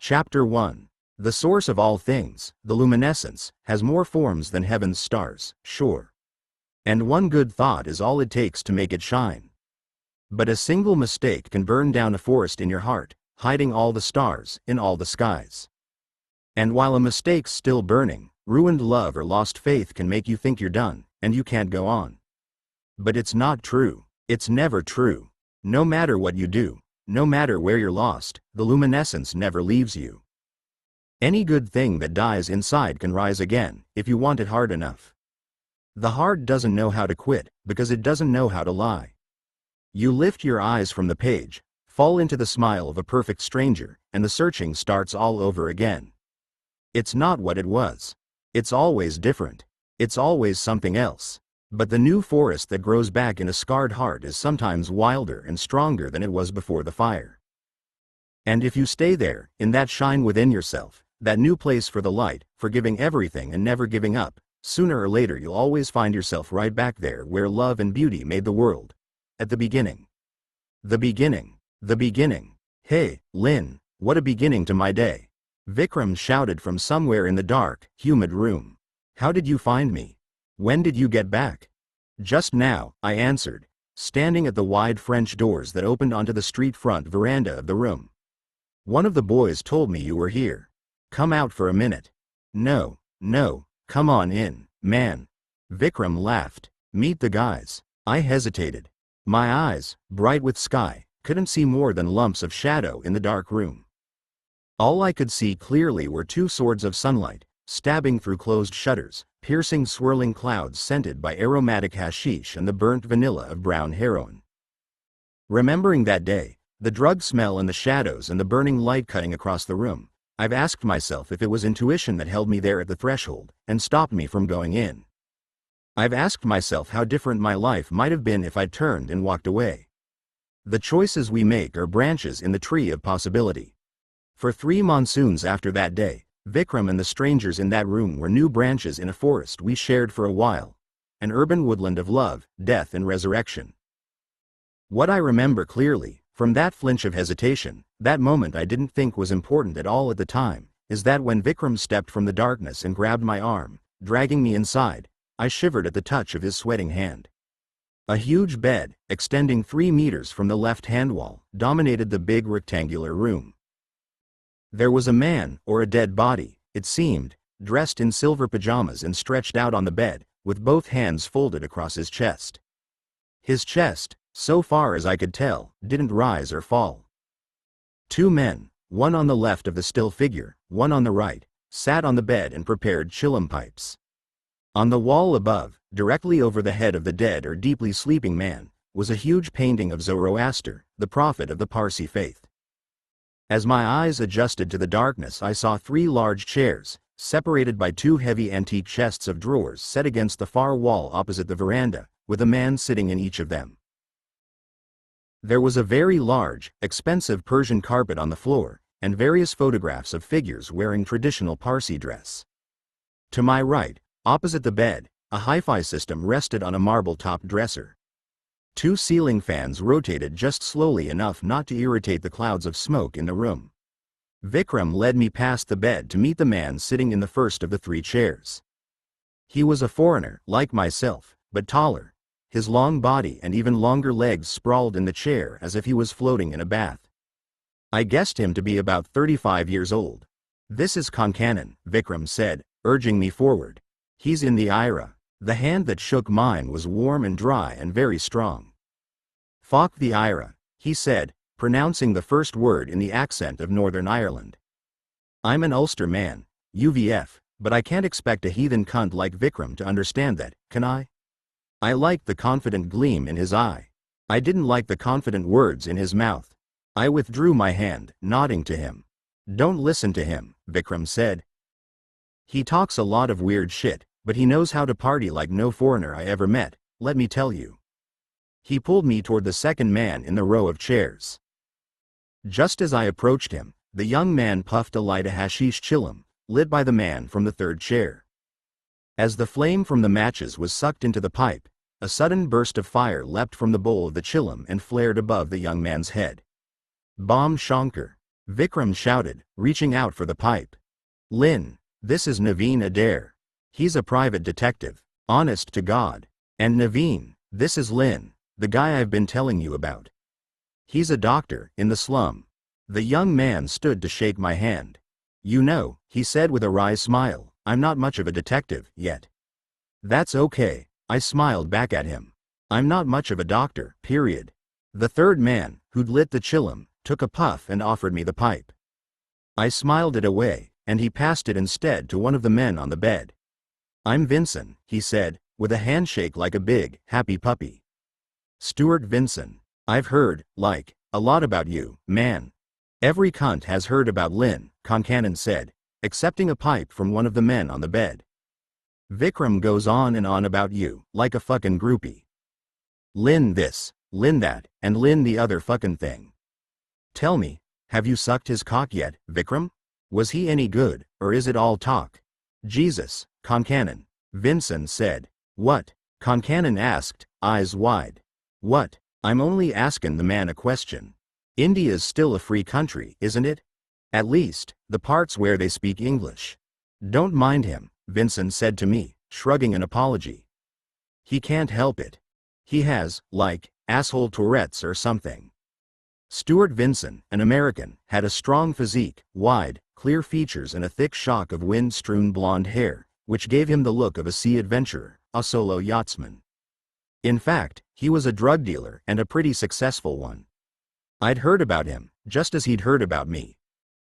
Chapter 1. The source of all things, the luminescence, has more forms than heaven's stars, sure. And one good thought is all it takes to make it shine. But a single mistake can burn down a forest in your heart, hiding all the stars in all the skies. And while a mistake's still burning, ruined love or lost faith can make you think you're done, and you can't go on. But it's not true. It's never true. No matter what you do, no matter where you're lost, the luminescence never leaves you. Any good thing that dies inside can rise again, if you want it hard enough. The heart doesn't know how to quit, because it doesn't know how to lie. You lift your eyes from the page, fall into the smile of a perfect stranger, and the searching starts all over again. It's not what it was. It's always different. It's always something else. But the new forest that grows back in a scarred heart is sometimes wilder and stronger than it was before the fire. And if you stay there, in that shine within yourself, that new place for the light, forgiving everything and never giving up, sooner or later you'll always find yourself right back there where love and beauty made the world. At the beginning. The beginning. The beginning. Hey, Lynn, what a beginning to my day. Vikram shouted from somewhere in the dark, humid room. How did you find me? When did you get back? Just now, I answered, standing at the wide French doors that opened onto the street front veranda of the room. One of the boys told me you were here. Come out for a minute. No, come on in, man. Vikram laughed. Meet the guys. I hesitated. My eyes, bright with sky, couldn't see more than lumps of shadow in the dark room. All I could see clearly were two swords of sunlight, stabbing through closed shutters, piercing swirling clouds scented by aromatic hashish and the burnt vanilla of brown heroin. Remembering that day, the drug smell and the shadows and the burning light cutting across the room, I've asked myself if it was intuition that held me there at the threshold and stopped me from going in. I've asked myself how different my life might have been if I'd turned and walked away. The choices we make are branches in the tree of possibility. For 3 monsoons after that day, Vikram and the strangers in that room were new branches in a forest we shared for a while, an urban woodland of love, death and resurrection. What I remember clearly, from that flinch of hesitation, that moment I didn't think was important at all at the time, is that when Vikram stepped from the darkness and grabbed my arm, dragging me inside, I shivered at the touch of his sweating hand. A huge bed, extending 3 meters from the left-hand wall, dominated the big rectangular room. There was a man, or a dead body, it seemed, dressed in silver pajamas and stretched out on the bed, with both hands folded across his chest. His chest, so far as I could tell, didn't rise or fall. 2 men, one on the left of the still figure, one on the right, sat on the bed and prepared chillum pipes. On the wall above, directly over the head of the dead or deeply sleeping man, was a huge painting of Zoroaster, the prophet of the Parsi faith. As my eyes adjusted to the darkness, I saw 3 large chairs, separated by 2 heavy antique chests of drawers set against the far wall opposite the veranda, with a man sitting in each of them. There was a very large, expensive Persian carpet on the floor, and various photographs of figures wearing traditional Parsi dress. To my right, opposite the bed, a hi-fi system rested on a marble-topped dresser. 2 ceiling fans rotated just slowly enough not to irritate the clouds of smoke in the room. Vikram led me past the bed to meet the man sitting in the first of the 3 chairs. He was a foreigner, like myself, but taller. His long body and even longer legs sprawled in the chair as if he was floating in a bath. I guessed him to be about 35 years old. This is Konkanan, Vikram said, urging me forward. He's in the IRA. The hand that shook mine was warm and dry and very strong. Fuck the IRA, he said, pronouncing the first word in the accent of Northern Ireland. I'm an Ulster man, UVF, but I can't expect a heathen cunt like Vikram to understand that, can I? I liked the confident gleam in his eye. I didn't like the confident words in his mouth. I withdrew my hand, nodding to him. Don't listen to him, Vikram said. He talks a lot of weird shit, but he knows how to party like no foreigner I ever met, let me tell you. He pulled me toward the second man in the row of chairs. Just as I approached him, the young man puffed a light of hashish chillum, lit by the man from the third chair. As the flame from the matches was sucked into the pipe, a sudden burst of fire leapt from the bowl of the chillum and flared above the young man's head. Bomb Shankar. Vikram shouted, reaching out for the pipe. Lin, this is Naveen Adair. He's a private detective, honest to God. And Naveen, this is Lin, the guy I've been telling you about. He's a doctor, in the slum. The young man stood to shake my hand. You know, he said with a wry smile, I'm not much of a detective, yet. That's okay, I smiled back at him. I'm not much of a doctor, period. The third man, who'd lit the chillum, took a puff and offered me the pipe. I smiled it away, and he passed it instead to one of the men on the bed. I'm Vincent, he said, with a handshake like a big, happy puppy. Stuart Vincent. I've heard, like, a lot about you, man. Every cunt has heard about Lin, Concannon said, accepting a pipe from one of the men on the bed. Vikram goes on and on about you, like a fucking groupie. Lin this, Lin that, and Lin the other fucking thing. Tell me, have you sucked his cock yet, Vikram? Was he any good, or is it all talk? Jesus, Concannon, Vincent said. What? Concannon asked, eyes wide. What? I'm only askin' the man a question. India's still a free country, isn't it? At least, the parts where they speak English. Don't mind him, Vincent said to me, shrugging an apology. He can't help it. He has, like, asshole Tourette's or something. Stuart Vincent, an American, had a strong physique, wide, clear features and a thick shock of wind-strewn blonde hair, which gave him the look of a sea adventurer, a solo yachtsman. In fact, he was a drug dealer and a pretty successful one. I'd heard about him, just as he'd heard about me.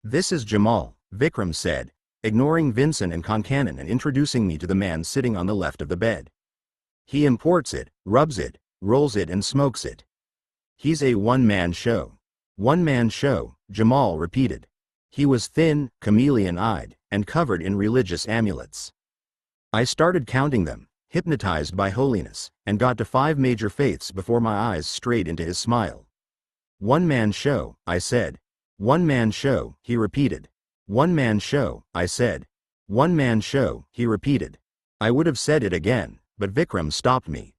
This is Jamal, Vikram said, ignoring Vincent and Concannon and introducing me to the man sitting on the left of the bed. He imports it, rubs it, rolls it and smokes it. He's a one-man show. One-man show, Jamal repeated. He was thin, chameleon-eyed, and covered in religious amulets. I started counting them, hypnotized by holiness, and got to 5 major faiths before my eyes strayed into his smile. One-man show, I said. One-man show, he repeated. One-man show, I said. One-man show, he repeated. I would have said it again, but Vikram stopped me.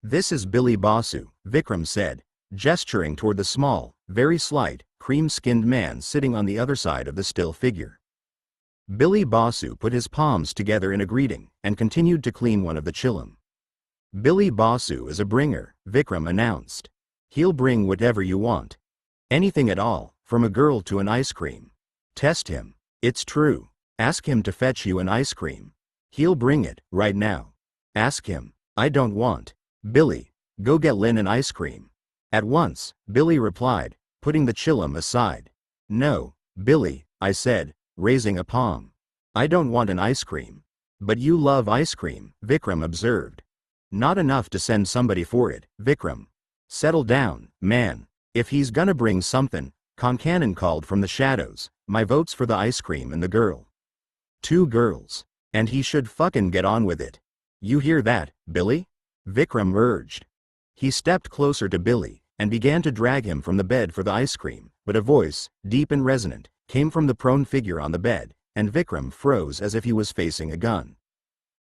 This is Billy Basu, Vikram said, gesturing toward the small, very slight, cream-skinned man sitting on the other side of the still figure. Billy Basu put his palms together in a greeting, and continued to clean one of the chillum. Billy Basu is a bringer, Vikram announced. He'll bring whatever you want. Anything at all, from a girl to an ice cream. Test him. It's true. Ask him to fetch you an ice cream. He'll bring it, right now. Ask him. I don't want. Billy, go get Lin an ice cream. At once, Billy replied, putting the chillum aside. No, Billy, I said, raising a palm. I don't want an ice cream. But you love ice cream, Vikram observed. Not enough to send somebody for it, Vikram. Settle down, man. If he's gonna bring something, Concannon called from the shadows, my vote's for the ice cream and the girl. 2 girls. And he should fucking get on with it. You hear that, Billy? Vikram urged. He stepped closer to Billy, and began to drag him from the bed for the ice cream, but a voice, deep and resonant, came from the prone figure on the bed, and Vikram froze as if he was facing a gun.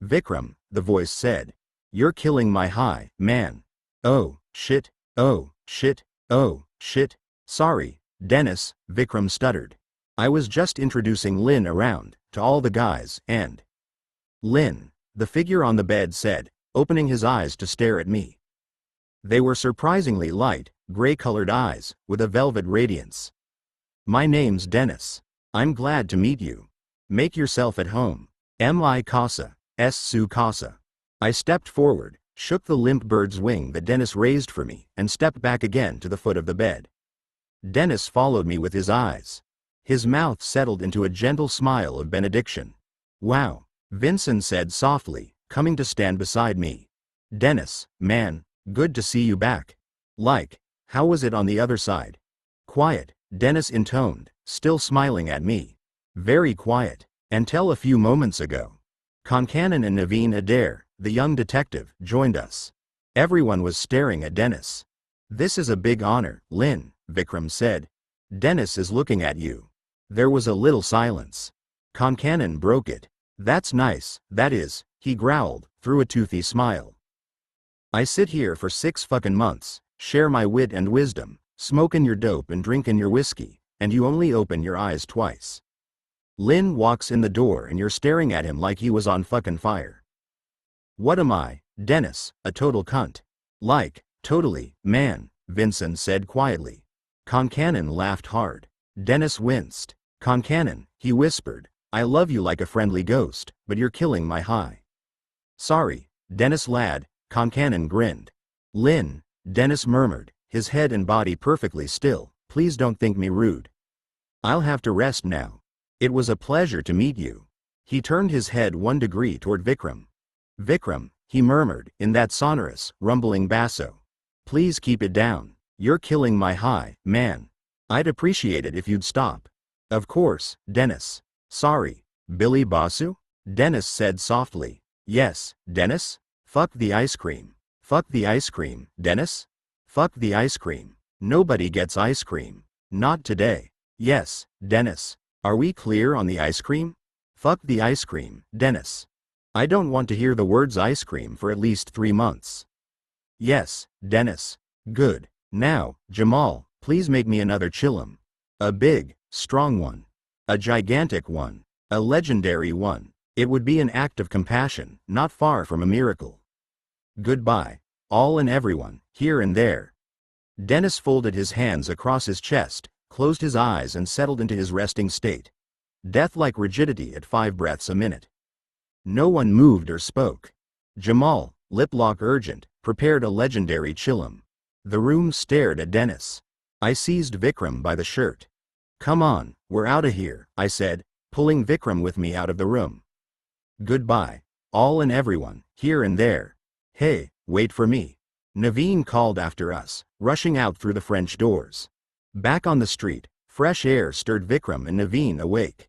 Vikram, the voice said. You're killing my high, man. Oh, shit, oh, shit, oh, shit. Sorry, Dennis, Vikram stuttered. I was just introducing Lin around, to all the guys, and... Lin, the figure on the bed said, opening his eyes to stare at me. They were surprisingly light, gray-colored eyes, with a velvet radiance. My name's Dennis. I'm glad to meet you. Make yourself at home. M.I. Casa, S. Su Casa. I stepped forward, shook the limp bird's wing that Dennis raised for me, and stepped back again to the foot of the bed. Dennis followed me with his eyes. His mouth settled into a gentle smile of benediction. Wow, Vincent said softly, coming to stand beside me. Dennis, man, good to see you back. Like, how was it on the other side? Quiet, Dennis intoned, still smiling at me. Very quiet, until a few moments ago. Concannon and Naveen Adair, the young detective, joined us. Everyone was staring at Dennis. This is a big honor, Lin, Vikram said. Dennis is looking at you. There was a little silence. Concannon broke it. That's nice, that is, he growled, through a toothy smile. I sit here for 6 fucking months, share my wit and wisdom, smokin' your dope and drinkin' your whiskey, and you only open your eyes twice. Lin walks in the door and you're staring at him like he was on fucking fire. What am I, Dennis, a total cunt? Like, totally, man, Vincent said quietly. Concannon laughed hard. Dennis winced. Concannon, he whispered, I love you like a friendly ghost, but you're killing my high. Sorry, Dennis lad, Concannon grinned. Lin, Dennis murmured, his head and body perfectly still, please don't think me rude. I'll have to rest now. It was a pleasure to meet you. He turned his head 1 degree toward Vikram. Vikram, he murmured, in that sonorous, rumbling basso. Please keep it down. You're killing my high, man. I'd appreciate it if you'd stop. Of course, Dennis. Sorry, Billy Basu? Dennis said softly. Yes, Dennis? Fuck the ice cream. Fuck the ice cream, Dennis? Fuck the ice cream. Nobody gets ice cream. Not today. Yes, Dennis. Are we clear on the ice cream? Fuck the ice cream, Dennis. I don't want to hear the words ice cream for at least 3 months. Yes, Dennis. Good. Now, Jamal, please make me another chillum. A big, strong one. A gigantic one. A legendary one. It would be an act of compassion, not far from a miracle. Goodbye, all and everyone, here and there. Dennis folded his hands across his chest, closed his eyes and settled into his resting state. Death-like rigidity at 5 breaths a minute. No one moved or spoke. Jamal, lip-lock urgent, prepared a legendary chillum. The room stared at Dennis. I seized Vikram by the shirt. Come on, we're outta here, I said, pulling Vikram with me out of the room. Goodbye, all and everyone, here and there. Hey, wait for me. Naveen called after us, rushing out through the French doors. Back on the street, fresh air stirred Vikram and Naveen awake.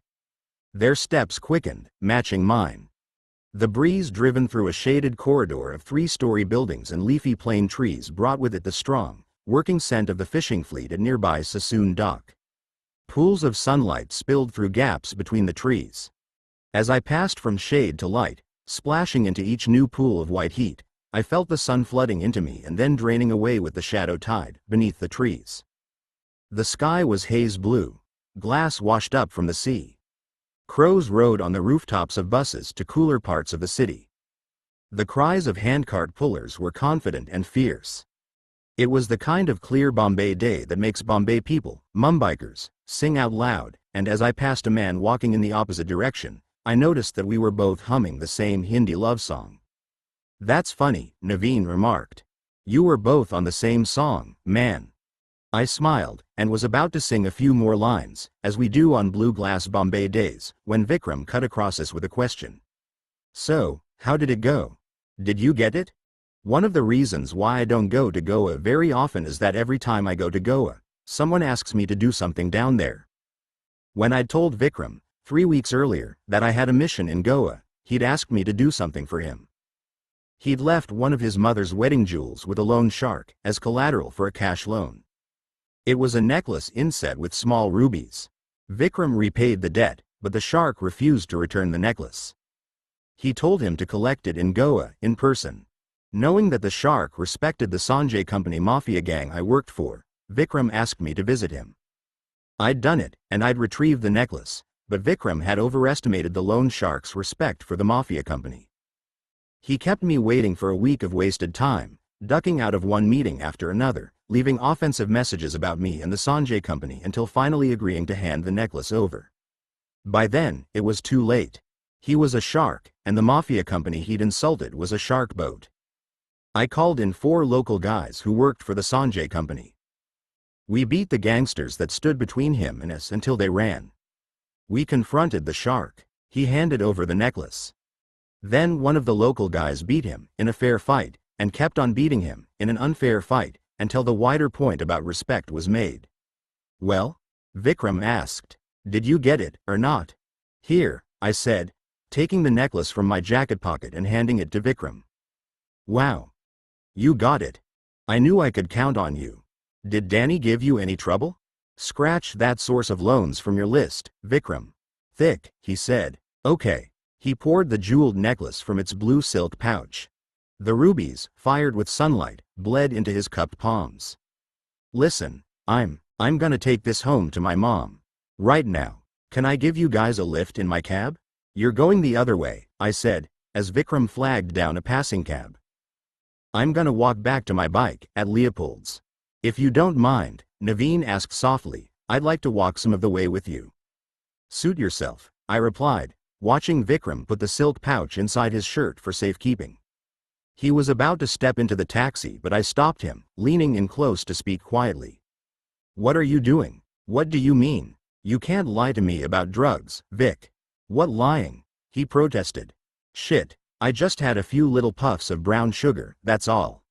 Their steps quickened, matching mine. The breeze driven through a shaded corridor of 3-story buildings and leafy plane trees brought with it the strong, working scent of the fishing fleet at nearby Sassoon Dock. Pools of sunlight spilled through gaps between the trees. As I passed from shade to light, splashing into each new pool of white heat, I felt the sun flooding into me and then draining away with the shadow tide, beneath the trees. The sky was haze blue, glass washed up from the sea. Crows rode on the rooftops of buses to cooler parts of the city. The cries of handcart pullers were confident and fierce. It was the kind of clear Bombay day that makes Bombay people, Mumbikers, sing out loud, and as I passed a man walking in the opposite direction, I noticed that we were both humming the same Hindi love song. That's funny, Naveen remarked. You were both on the same song, man. I smiled, and was about to sing a few more lines, as we do on blue glass Bombay days, when Vikram cut across us with a question. So, how did it go? Did you get it? One of the reasons why I don't go to Goa very often is that every time I go to Goa, someone asks me to do something down there. When I'd told Vikram, 3 weeks earlier, that I had a mission in Goa, he'd asked me to do something for him. He'd left one of his mother's wedding jewels with a loan shark, as collateral for a cash loan. It was a necklace inset with small rubies. Vikram repaid the debt, but the shark refused to return the necklace. He told him to collect it in Goa, in person. Knowing that the shark respected the Sanjay Company mafia gang I worked for, Vikram asked me to visit him. I'd done it, and I'd retrieved the necklace, but Vikram had overestimated the loan shark's respect for the mafia company. He kept me waiting for a week of wasted time, ducking out of one meeting after another, leaving offensive messages about me and the Sanjay Company until finally agreeing to hand the necklace over. By then, it was too late. He was a shark, and the mafia company he'd insulted was a shark boat. I called in 4 local guys who worked for the Sanjay Company. We beat the gangsters that stood between him and us until they ran. We confronted the shark. He handed over the necklace. Then one of the local guys beat him, in a fair fight, and kept on beating him, in an unfair fight, until the wider point about respect was made. Well? Vikram asked. Did you get it, or not? Here, I said, taking the necklace from my jacket pocket and handing it to Vikram. Wow. You got it. I knew I could count on you. Did Danny give you any trouble? Scratch that source of loans from your list, Vikram. Thick, he said. Okay. He poured the jeweled necklace from its blue silk pouch. The rubies, fired with sunlight, bled into his cupped palms. Listen, I'm I'm gonna take this home to my mom. Right now. Can I give you guys a lift in my cab? You're going the other way, I said, as Vikram flagged down a passing cab. I'm gonna walk back to my bike at Leopold's. If you don't mind, Naveen asked softly, I'd like to walk some of the way with you. Suit yourself, I replied, watching Vikram put the silk pouch inside his shirt for safekeeping. He was about to step into the taxi, but I stopped him, leaning in close to speak quietly. What are you doing? What do you mean? You can't lie to me about drugs, Vic. What lying? He protested. Shit, I just had a few little puffs of brown sugar, that's all.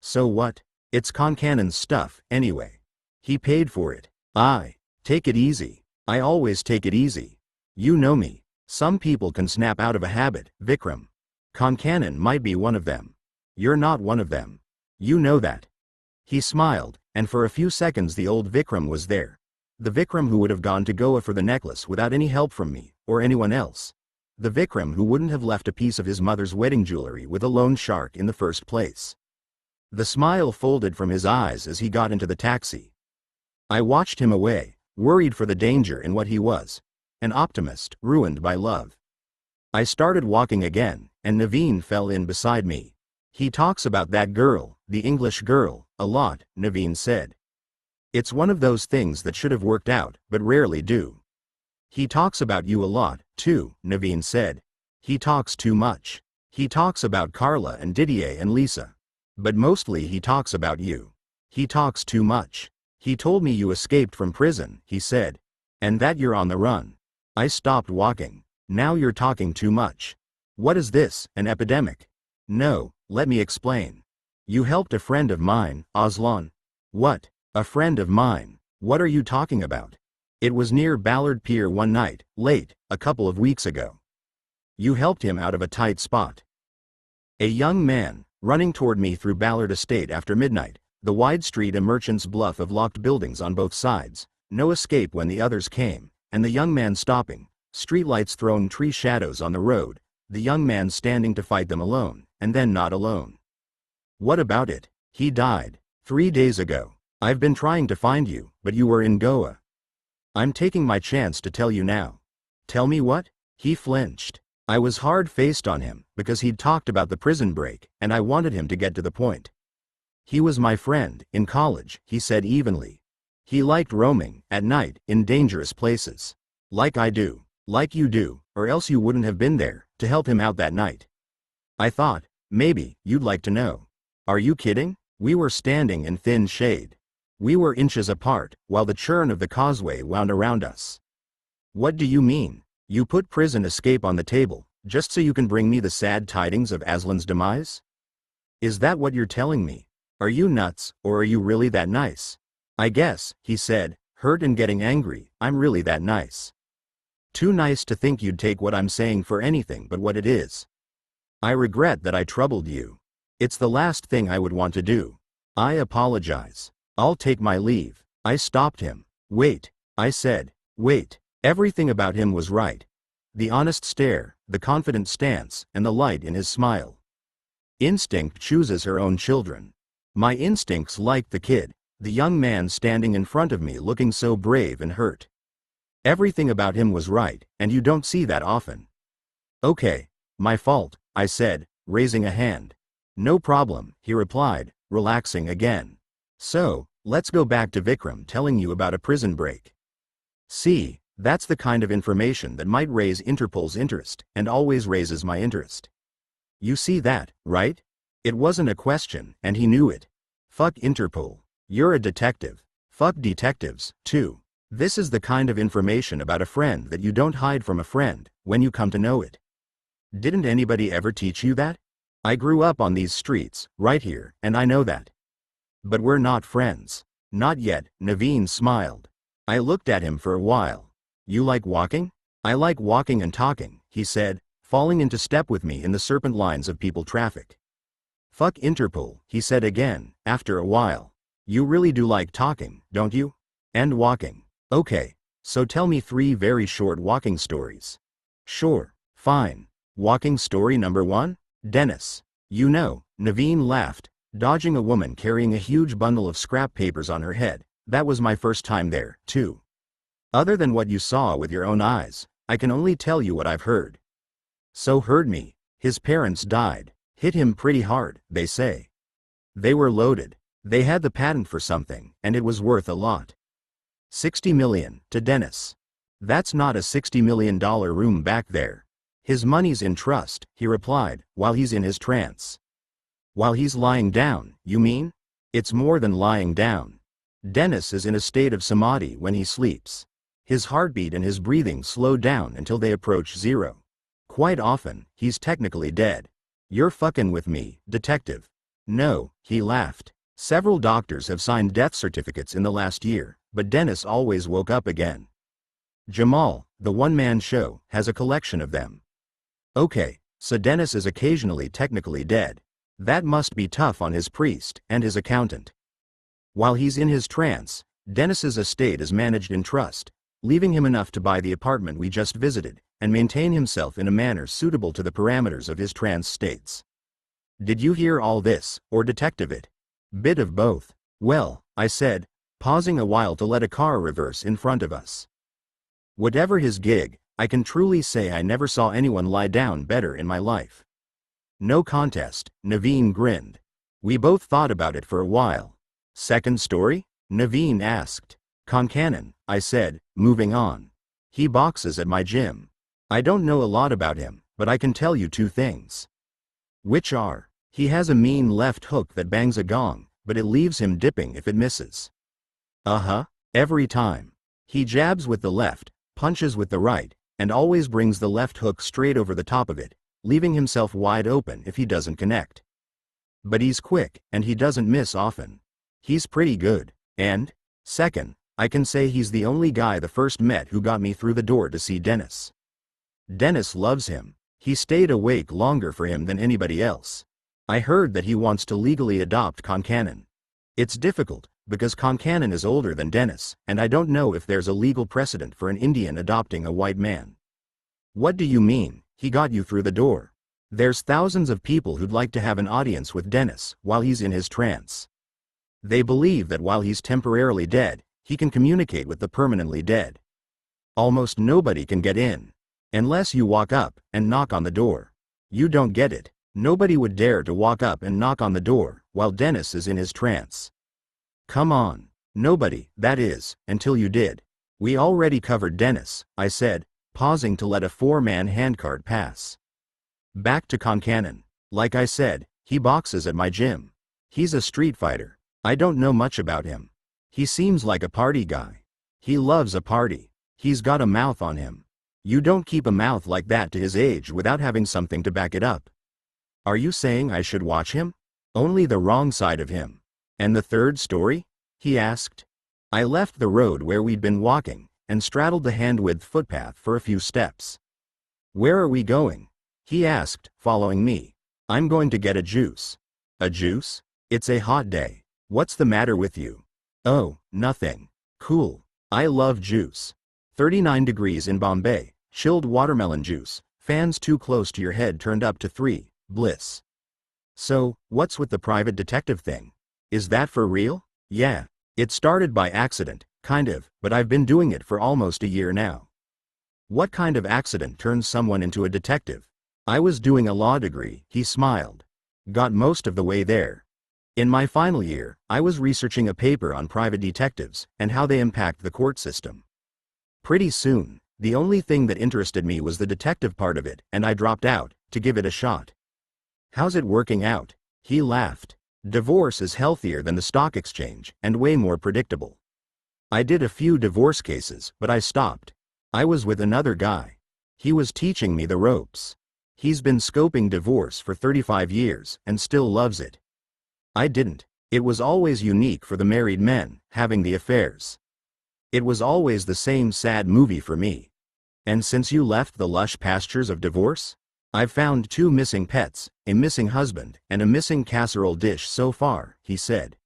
So what? It's Concannon's stuff, anyway. He paid for it. Take it easy. I always take it easy. You know me. Some people can snap out of a habit, Vikram. Concannon might be one of them. You're not one of them. You know that. He smiled, and for a few seconds the old Vikram was there. The Vikram who would have gone to Goa for the necklace without any help from me, or anyone else. The Vikram who wouldn't have left a piece of his mother's wedding jewelry with a loan shark in the first place. The smile folded from his eyes as he got into the taxi. I watched him away, worried for the danger in what he was. An optimist, ruined by love. I started walking again, and Naveen fell in beside me. He talks about that girl, the English girl, a lot, Naveen said. It's one of those things that should have worked out, but rarely do. He talks about you a lot, too, Naveen said. He talks too much. He talks about Carla and Didier and Lisa. But mostly he talks about you. He talks too much. He told me you escaped from prison, he said. And that you're on the run. I stopped walking. Now you're talking too much. What is this, an epidemic? No, let me explain. You helped a friend of mine, Aslan. What? A friend of mine? What are you talking about? It was near Ballard Pier one night, late, a couple of weeks ago. You helped him out of a tight spot. A young man, running toward me through Ballard Estate after midnight, the wide street, a merchant's bluff of locked buildings on both sides, no escape when the others came, and the young man stopping, streetlights thrown tree shadows on the road, the young man standing to fight them alone, and then not alone. What about it? He died 3 days ago. I've been trying to find you, but you were in Goa. I'm taking my chance to tell you now. Tell me what? He flinched. I was hard-faced on him, because he'd talked about the prison break, and I wanted him to get to the point. He was my friend, in college, he said evenly. He liked roaming, at night, in dangerous places. Like I do. Like you do, or else you wouldn't have been there, to help him out that night. I thought, maybe, you'd like to know. Are you kidding? We were standing in thin shade. We were inches apart, while the churn of the causeway wound around us. What do you mean? You put prison escape on the table, just so you can bring me the sad tidings of Aslan's demise? Is that what you're telling me? Are you nuts, or are you really that nice? I guess, he said, hurt and getting angry, I'm really that nice. Too nice to think you'd take what I'm saying for anything but what it is. I regret that I troubled you. It's the last thing I would want to do. I apologize. I'll take my leave. I stopped him. Wait, I said. Wait. Everything about him was right. The honest stare, the confident stance, and the light in his smile. Instinct chooses her own children. My instincts liked the kid, the young man standing in front of me looking so brave and hurt. Everything about him was right, and you don't see that often. Okay, my fault, I said, raising a hand. No problem, he replied, relaxing again. So, let's go back to Vikram telling you about a prison break. See, that's the kind of information that might raise Interpol's interest, and always raises my interest. You see that, right? It wasn't a question, and he knew it. Fuck Interpol. You're a detective. Fuck detectives, too. This is the kind of information about a friend that you don't hide from a friend, when you come to know it. Didn't anybody ever teach you that? I grew up on these streets, right here, and I know that. But we're not friends. Not yet, Naveen smiled. I looked at him for a while. You like walking? I like walking and talking, he said, falling into step with me in the serpent lines of people traffic. Fuck Interpol, he said again, after a while. You really do like talking, don't you? And walking. Okay, so tell me 3 very short walking stories. Sure, fine. Walking story number 1? Dennis. You know, Naveen laughed, dodging a woman carrying a huge bundle of scrap papers on her head, That was my first time there, too. Other than what you saw with your own eyes, I can only tell you what I've heard. So heard me. His parents died. Hit him pretty hard, they say. They were loaded. They had the patent for something, and it was worth a lot. 60 million, to Dennis. That's not a $60 million room back there. His money's in trust, he replied, while he's in his trance. While he's lying down, you mean? It's more than lying down. Dennis is in a state of samadhi when he sleeps. His heartbeat and his breathing slow down until they approach zero. Quite often, he's technically dead. You're fucking with me, detective. No, he laughed. Several doctors have signed death certificates in the last year, but Dennis always woke up again. Jamal, the one-man show, has a collection of them. Okay, so Dennis is occasionally technically dead. That must be tough on his priest and his accountant. While he's in his trance, Dennis's estate is managed in trust, leaving him enough to buy the apartment we just visited, and maintain himself in a manner suitable to the parameters of his trance states. Did you hear all this, or detective it? Bit of both. Well, I said, pausing a while to let a car reverse in front of us. Whatever his gig, I can truly say I never saw anyone lie down better in my life. No contest, Naveen grinned. We both thought about it for a while. Second story? Naveen asked. Concannon, I said, moving on. He boxes at my gym. I don't know a lot about him, but I can tell you two things. Which are, he has a mean left hook that bangs a gong, but it leaves him dipping if it misses. Every time. He jabs with the left, punches with the right, and always brings the left hook straight over the top of it, leaving himself wide open if he doesn't connect. But he's quick, and he doesn't miss often. He's pretty good. And, second, I can say he's the only guy the first met who got me through the door to see Dennis. Dennis loves him. He stayed awake longer for him than anybody else. I heard that he wants to legally adopt Concannon. It's difficult, because Concannon is older than Dennis, and I don't know if there's a legal precedent for an Indian adopting a white man. What do you mean, he got you through the door? There's thousands of people who'd like to have an audience with Dennis while he's in his trance. They believe that while he's temporarily dead, he can communicate with the permanently dead. Almost nobody can get in. Unless you walk up and knock on the door. You don't get it. Nobody would dare to walk up and knock on the door while Dennis is in his trance. Come on. Nobody, that is, until you did. We already covered Dennis, I said, pausing to let a four-man handcart pass. Back to Concannon. Like I said, he boxes at my gym. He's a street fighter. I don't know much about him. He seems like a party guy. He loves a party. He's got a mouth on him. You don't keep a mouth like that to his age without having something to back it up. Are you saying I should watch him? Only the wrong side of him. And the third story? He asked. I left the road where we'd been walking, and straddled the hand-width footpath for a few steps. Where are we going? He asked, following me. I'm going to get a juice. A juice? It's a hot day. What's the matter with you? Oh, nothing. Cool. I love juice. 39 degrees in Bombay, chilled watermelon juice, fans too close to your head turned up to 3, bliss. So, what's with the private detective thing? Is that for real? Yeah. It started by accident, kind of, but I've been doing it for almost a year now. What kind of accident turns someone into a detective? I was doing a law degree, he smiled. Got most of the way there. In my final year, I was researching a paper on private detectives and how they impact the court system. Pretty soon, the only thing that interested me was the detective part of it, and I dropped out to give it a shot. How's it working out? He laughed. Divorce is healthier than the stock exchange and way more predictable. I did a few divorce cases, but I stopped. I was with another guy. He was teaching me the ropes. He's been scoping divorce for 35 years and still loves it. I didn't. It was always unique for the married men, having the affairs. It was always the same sad movie for me. And since you left the lush pastures of divorce? I've found 2 missing pets, a missing husband, and a missing casserole dish so far, he said.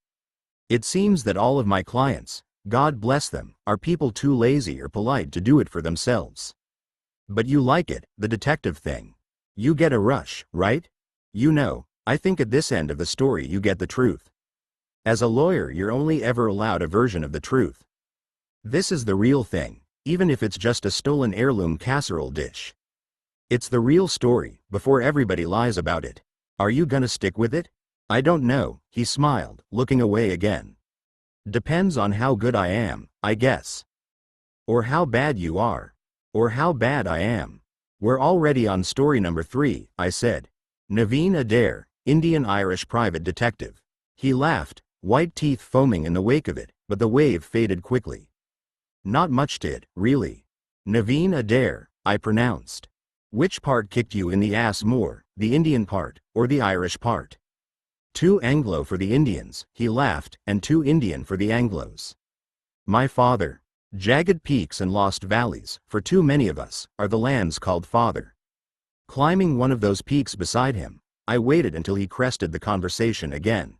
It seems that all of my clients, God bless them, are people too lazy or polite to do it for themselves. But you like it, the detective thing. You get a rush, right? You know, I think at this end of the story you get the truth. As a lawyer, you're only ever allowed a version of the truth. This is the real thing, even if it's just a stolen heirloom casserole dish. It's the real story, before everybody lies about it. Are you gonna stick with it? I don't know, he smiled, looking away again. Depends on how good I am, I guess. Or how bad you are. Or how bad I am. We're already on story number 3, I said. Naveen Adair, Indian-Irish private detective. He laughed, white teeth foaming in the wake of it, but the wave faded quickly. Not much to it, really. Naveen Adair, I pronounced. Which part kicked you in the ass more, the Indian part, or the Irish part? 2 Anglo for the Indians, he laughed, and 2 Indian for the Anglos. My father. Jagged peaks and lost valleys, for too many of us, are the lands called father. Climbing one of those peaks beside him, I waited until he crested the conversation again.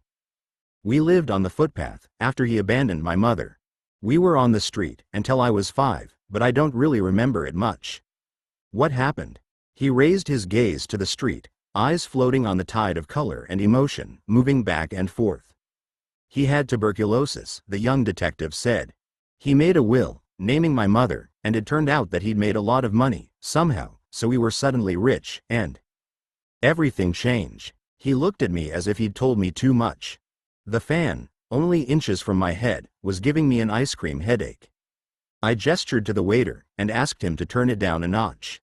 We lived on the footpath, after he abandoned my mother. We were on the street, until I was 5, but I don't really remember it much. What happened? He raised his gaze to the street, eyes floating on the tide of color and emotion, moving back and forth. He had tuberculosis, the young detective said. He made a will, naming my mother, and it turned out that he'd made a lot of money, somehow, so we were suddenly rich, and everything changed. He looked at me as if he'd told me too much. The fan, only inches from my head, was giving me an ice cream headache. I gestured to the waiter, and asked him to turn it down a notch.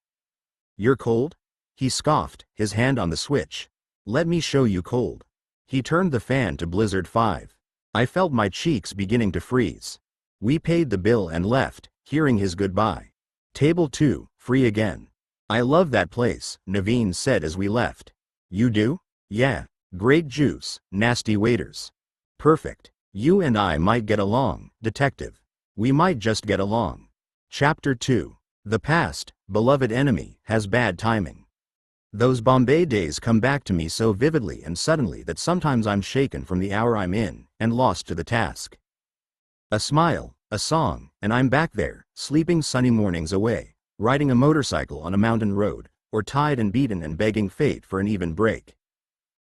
You're cold? He scoffed, his hand on the switch. Let me show you cold. He turned the fan to blizzard 5. I felt my cheeks beginning to freeze. We paid the bill and left, hearing his goodbye. Table 2, free again. I love that place, Naveen said as we left. You do? Yeah. Great juice, nasty waiters. Perfect. You and I might get along, detective. We might just get along. Chapter 2. The past, beloved enemy, has bad timing. Those Bombay days come back to me so vividly and suddenly that sometimes I'm shaken from the hour I'm in, and lost to the task. A smile, a song, and I'm back there, sleeping sunny mornings away, riding a motorcycle on a mountain road, or tied and beaten and begging fate for an even break.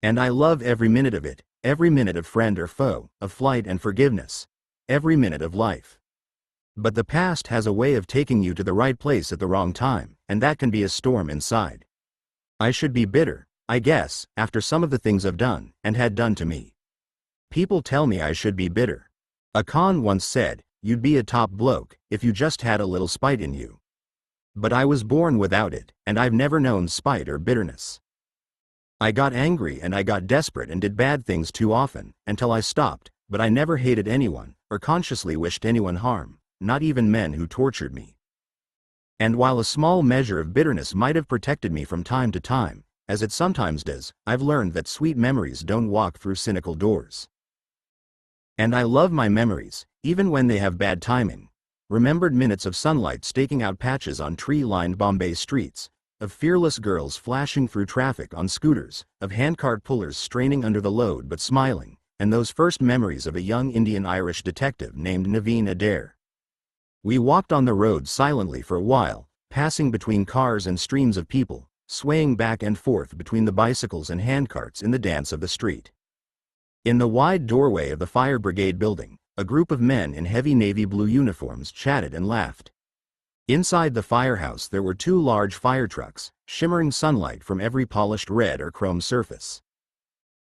And I love every minute of it, every minute of friend or foe, of flight and forgiveness, every minute of life. But the past has a way of taking you to the right place at the wrong time, and that can be a storm inside. I should be bitter, I guess, after some of the things I've done, and had done to me. People tell me I should be bitter. A con once said, you'd be a top bloke, if you just had a little spite in you. But I was born without it, and I've never known spite or bitterness. I got angry and I got desperate and did bad things too often, until I stopped, but I never hated anyone, or consciously wished anyone harm, not even men who tortured me. And while a small measure of bitterness might have protected me from time to time, as it sometimes does, I've learned that sweet memories don't walk through cynical doors. And I love my memories, even when they have bad timing. Remembered minutes of sunlight staking out patches on tree-lined Bombay streets, of fearless girls flashing through traffic on scooters, of handcart pullers straining under the load but smiling, and those first memories of a young Indian-Irish detective named Naveen Adair. We walked on the road silently for a while, passing between cars and streams of people, swaying back and forth between the bicycles and handcarts in the dance of the street. In the wide doorway of the fire brigade building, a group of men in heavy navy blue uniforms chatted and laughed. Inside the firehouse there were 2 large fire trucks, shimmering sunlight from every polished red or chrome surface.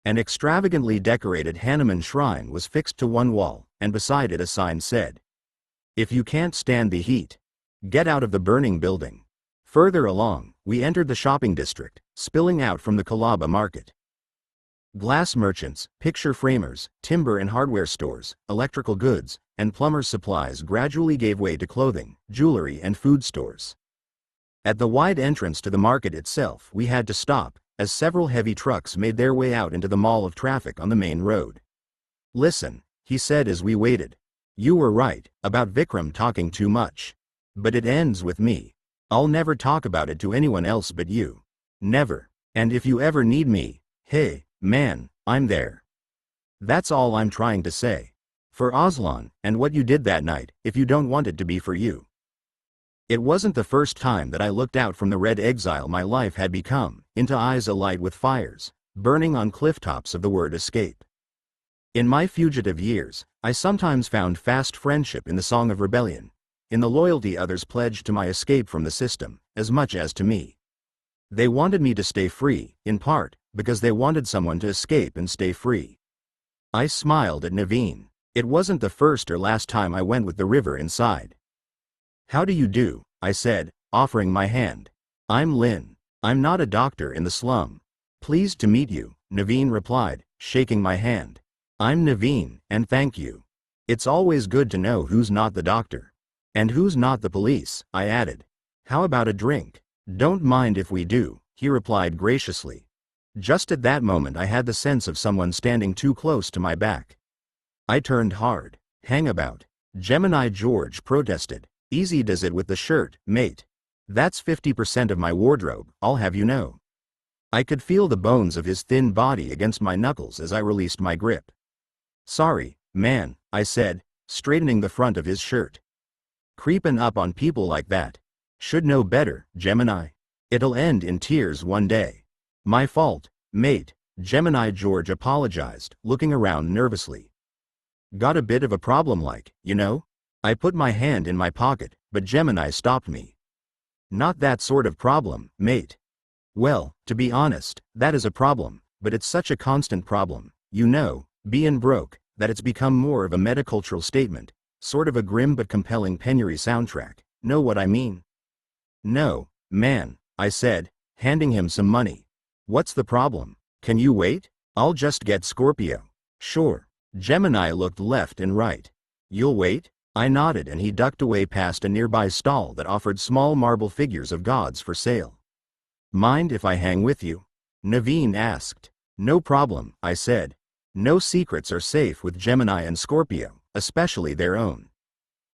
An extravagantly decorated Hanuman shrine was fixed to one wall, and beside it a sign said, "If you can't stand the heat, get out of the burning building." Further along, we entered the shopping district, spilling out from the Colaba market. Glass merchants, picture framers, timber and hardware stores, electrical goods, and plumber's supplies gradually gave way to clothing, jewelry and food stores. At the wide entrance to the market itself we had to stop, as several heavy trucks made their way out into the mall of traffic on the main road. "Listen," he said as we waited. "You were right, about Vikram talking too much. But it ends with me. I'll never talk about it to anyone else but you. Never. And if you ever need me, hey, man, I'm there. That's all I'm trying to say. For Aslan, and what you did that night, if you don't want it to be for you." It wasn't the first time that I looked out from the red exile my life had become, into eyes alight with fires, burning on cliff tops of the word escape. In my fugitive years, I sometimes found fast friendship in the song of rebellion, in the loyalty others pledged to my escape from the system, as much as to me. They wanted me to stay free, in part, because they wanted someone to escape and stay free. I smiled at Naveen. It wasn't the first or last time I went with the river inside. How do you do? I said, offering my hand. I'm Lynn. I'm not a doctor in the slum. Pleased to meet you, Naveen replied, shaking my hand. I'm Naveen, and thank you. It's always good to know who's not the doctor. And who's not the police, I added. How about a drink? Don't mind if we do, he replied graciously. Just at that moment I had the sense of someone standing too close to my back. I turned hard. Hang about. Gemini George protested. Easy does it with the shirt, mate. That's 50% of my wardrobe, I'll have you know. I could feel the bones of his thin body against my knuckles as I released my grip. Sorry, man, I said, straightening the front of his shirt. Creepin' up on people like that. Should know better, Gemini. It'll end in tears one day. My fault, mate, Gemini George apologized, looking around nervously. Got a bit of a problem like, you know? I put my hand in my pocket, but Gemini stopped me. Not that sort of problem, mate. Well, to be honest, that is a problem, but it's such a constant problem, you know, bein' broke, that it's become more of a metacultural statement, sort of a grim but compelling penury soundtrack, know what I mean? No, man, I said, handing him some money. What's the problem? Can you wait? I'll just get Scorpio. Sure. Gemini looked left and right. You'll wait? I nodded and he ducked away past a nearby stall that offered small marble figures of gods for sale. Mind if I hang with you? Naveen asked. No problem, I said. No secrets are safe with Gemini and Scorpio, especially their own.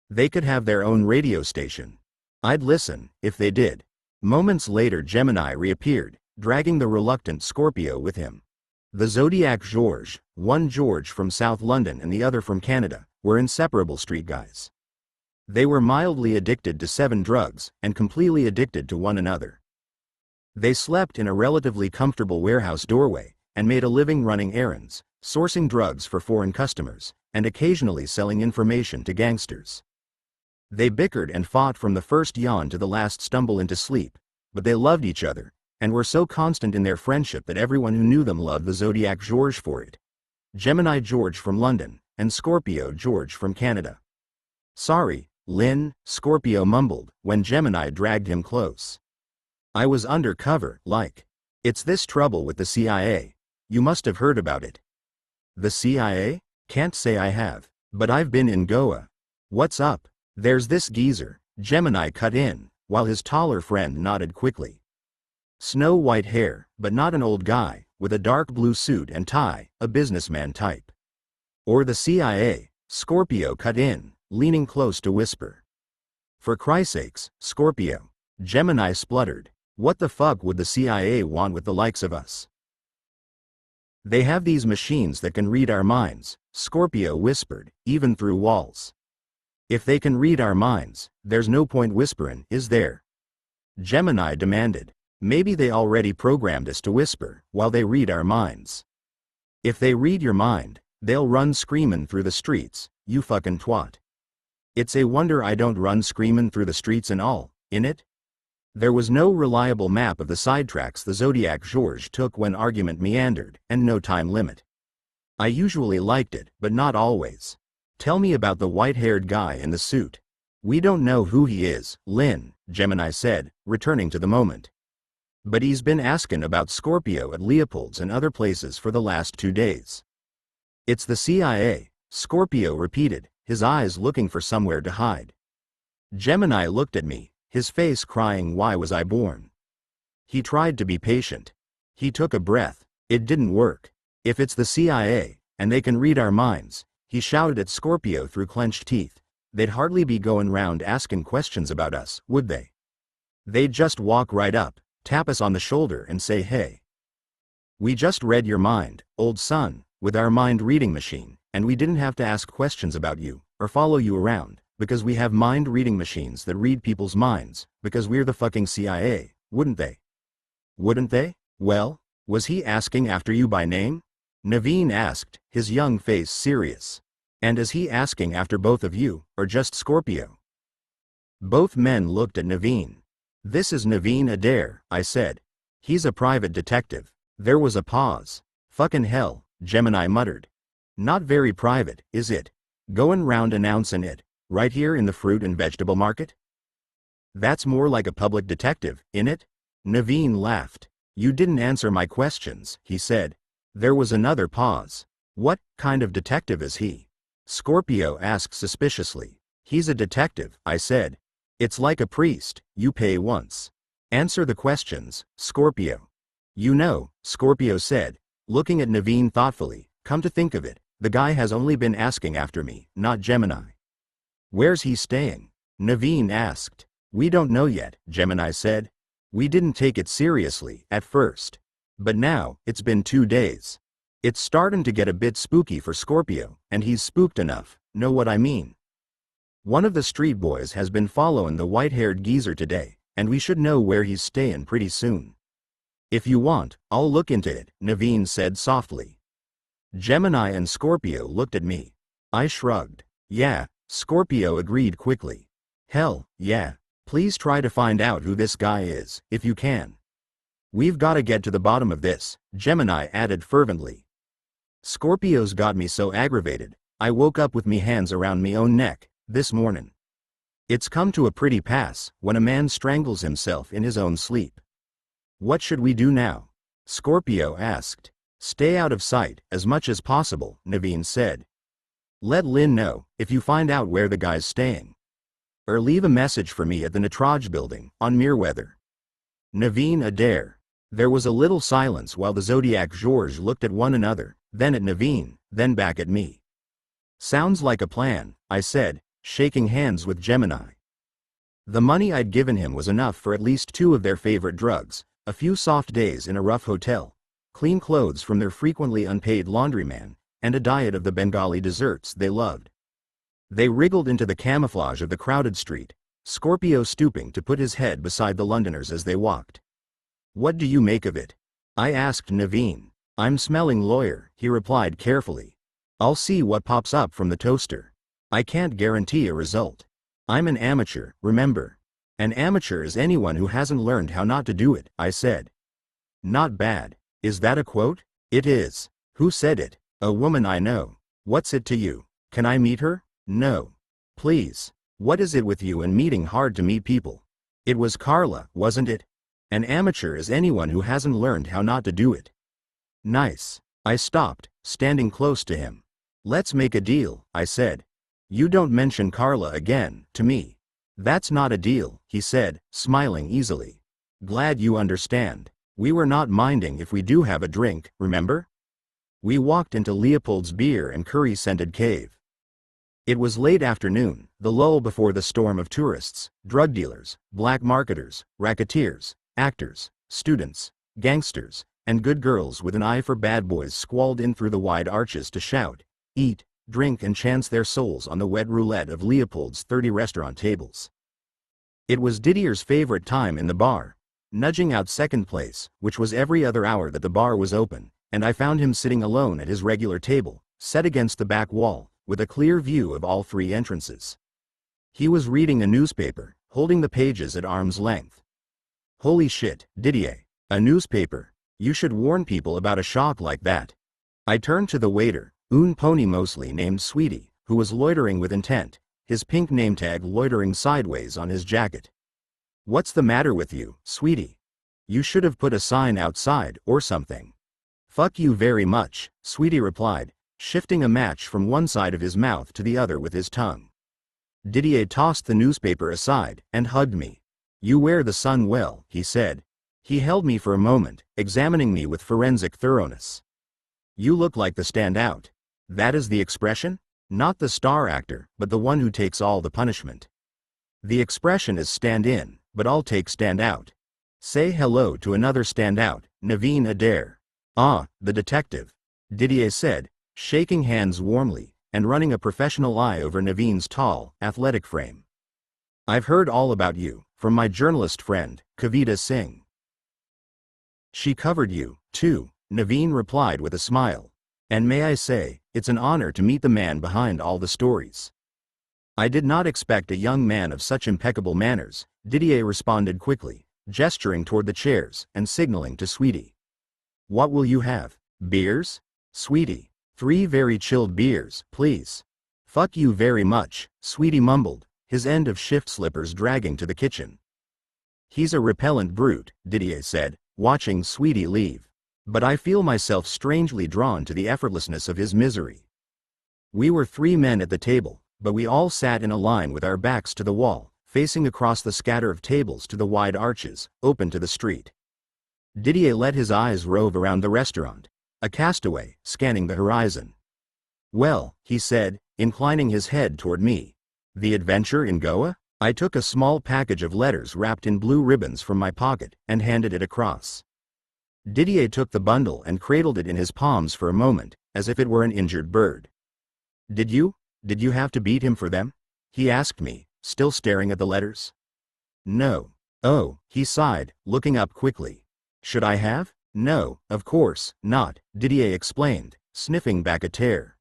They could have their own radio station. I'd listen, if they did. Moments later Gemini reappeared, dragging the reluctant Scorpio with him. The Zodiac George, one George from South London and the other from Canada, were inseparable street guys. They were mildly addicted to 7 drugs, and completely addicted to one another. They slept in a relatively comfortable warehouse doorway, and made a living running errands, sourcing drugs for foreign customers, and occasionally selling information to gangsters. They bickered and fought from the first yawn to the last stumble into sleep, but they loved each other, and were so constant in their friendship that everyone who knew them loved the Zodiac George for it. Gemini George from London, and Scorpio George from Canada. Sorry, Lynn, Scorpio mumbled, when Gemini dragged him close. I was undercover, like. It's this trouble with the CIA. You must have heard about it. The CIA? Can't say I have, but I've been in Goa. What's up? There's this geezer, Gemini cut in, while his taller friend nodded quickly. Snow-white hair, but not an old guy, with a dark blue suit and tie, a businessman type. Or the CIA, Scorpio cut in, leaning close to whisper. For Christ's sakes, Scorpio. Gemini spluttered. What the fuck would the CIA want with the likes of us? They have these machines that can read our minds, Scorpio whispered, even through walls. If they can read our minds, there's no point whisperin', is there? Gemini demanded. Maybe they already programmed us to whisper, while they read our minds. If they read your mind, they'll run screamin' through the streets, you fucking twat. It's a wonder I don't run screamin' through the streets and all, innit? There was no reliable map of the sidetracks the Zodiac George took when argument meandered, and no time limit. I usually liked it, but not always. Tell me about the white-haired guy in the suit. We don't know who he is, Lynn, Gemini said, returning to the moment. But he's been asking about Scorpio at Leopold's and other places for the last 2 days. It's the CIA, Scorpio repeated, his eyes looking for somewhere to hide. Gemini looked at me, his face crying, why was I born? He tried to be patient. He took a breath. It didn't work. If it's the CIA, and they can read our minds, he shouted at Scorpio through clenched teeth, they'd hardly be going round asking questions about us, would they? They'd just walk right up, tap us on the shoulder and say, hey. We just read your mind, old son, with our mind-reading machine, and we didn't have to ask questions about you, or follow you around, because we have mind-reading machines that read people's minds, because we're the fucking CIA, wouldn't they? Wouldn't they? Well, was he asking after you by name? Naveen asked, his young face serious. And is he asking after both of you, or just Scorpio? Both men looked at Naveen. This is Naveen Adair, I said. He's a private detective. There was a pause. Fucking hell, Gemini muttered. Not very private, is it? Goin' round announcin' it, right here in the fruit and vegetable market? That's more like a public detective, innit? Naveen laughed. You didn't answer my questions, he said. There was another pause. What kind of detective is he? Scorpio asked suspiciously. He's a detective, I said. It's like a priest, you pay once. Answer the questions, Scorpio. You know, Scorpio said, looking at Naveen thoughtfully, come to think of it, the guy has only been asking after me, not Gemini. Where's he staying? Naveen asked. We don't know yet, Gemini said. We didn't take it seriously at first. But now, it's been 2 days. It's starting to get a bit spooky for Scorpio, and he's spooked enough, know what I mean? One of the street boys has been following the white-haired geezer today, and we should know where he's staying pretty soon. If you want, I'll look into it, Naveen said softly. Gemini and Scorpio looked at me. I shrugged. Yeah, Scorpio agreed quickly. Hell, yeah. Please try to find out who this guy is, if you can. We've got to get to the bottom of this, Gemini added fervently. Scorpio's got me so aggravated, I woke up with me hands around me own neck, this morning. It's come to a pretty pass, when a man strangles himself in his own sleep. What should we do now? Scorpio asked. Stay out of sight, as much as possible, Naveen said. Let Lynn know, if you find out where the guy's staying. Or leave a message for me at the Natraj building, on Merweather. Naveen Adair. There was a little silence while the Zodiac George looked at one another, then at Naveen, then back at me. Sounds like a plan, I said, shaking hands with Gemini. The money I'd given him was enough for at least 2 of their favorite drugs, a few soft days in a rough hotel, clean clothes from their frequently unpaid laundryman, and a diet of the Bengali desserts they loved. They wriggled into the camouflage of the crowded street, Scorpio stooping to put his head beside the Londoners as they walked. What do you make of it? I asked Naveen. I'm smelling lawyer, he replied carefully. I'll see what pops up from the toaster. I can't guarantee a result. I'm an amateur, remember. An amateur is anyone who hasn't learned how not to do it, I said. Not bad. Is that a quote? It is. Who said it? A woman I know. What's it to you? Can I meet her? No. Please. What is it with you and meeting hard to meet people? It was Carla, wasn't it? An amateur is anyone who hasn't learned how not to do it. Nice. I stopped, standing close to him. Let's make a deal, I said. You don't mention Carla again, to me. That's not a deal, he said, smiling easily. Glad you understand. We were not minding if we do have a drink, remember? We walked into Leopold's beer and curry-scented cave. It was late afternoon, the lull before the storm of tourists, drug dealers, black marketers, racketeers, actors, students, gangsters, and good girls with an eye for bad boys squalled in through the wide arches to shout, eat, drink and chance their souls on the wet roulette of Leopold's 30 restaurant tables. It was Didier's favorite time in the bar, nudging out second place, which was every other hour that the bar was open, and I found him sitting alone at his regular table, set against the back wall, with a clear view of all 3 entrances. He was reading a newspaper, holding the pages at arm's length. Holy shit, Didier, a newspaper. You should warn people about a shock like that. I turned to the waiter, un pony mostly named Sweetie, who was loitering with intent, his pink name tag loitering sideways on his jacket. What's the matter with you, Sweetie? You should have put a sign outside, or something. Fuck you very much, Sweetie replied, shifting a match from one side of his mouth to the other with his tongue. Didier tossed the newspaper aside, and hugged me. You wear the sun well, he said. He held me for a moment, examining me with forensic thoroughness. You look like the standout. That is the expression? Not the star actor, but the one who takes all the punishment. The expression is stand in, but I'll take stand out. Say hello to another standout, Naveen Adair. Ah, the detective, Didier said, shaking hands warmly, and running a professional eye over Naveen's tall, athletic frame. I've heard all about you, from my journalist friend, Kavita Singh. She covered you, too, Naveen replied with a smile. And may I say, it's an honor to meet the man behind all the stories. I did not expect a young man of such impeccable manners, Didier responded quickly, gesturing toward the chairs and signaling to Sweetie. What will you have? Beers? Sweetie. 3 very chilled beers, please. Fuck you very much, Sweetie mumbled, his end of shift slippers dragging to the kitchen. He's a repellent brute, Didier said, watching Sweetie leave. But I feel myself strangely drawn to the effortlessness of his misery. We were 3 men at the table, but we all sat in a line with our backs to the wall, facing across the scatter of tables to the wide arches, open to the street. Didier let his eyes rove around the restaurant, a castaway, scanning the horizon. Well, he said, inclining his head toward me. The adventure in Goa? I took a small package of letters wrapped in blue ribbons from my pocket and handed it across. Didier took the bundle and cradled it in his palms for a moment, as if it were an injured bird. Did you have to beat him for them? He asked me, still staring at the letters. No. Oh, he sighed, looking up quickly. Should I have? No, of course not, Didier explained, sniffing back a tear.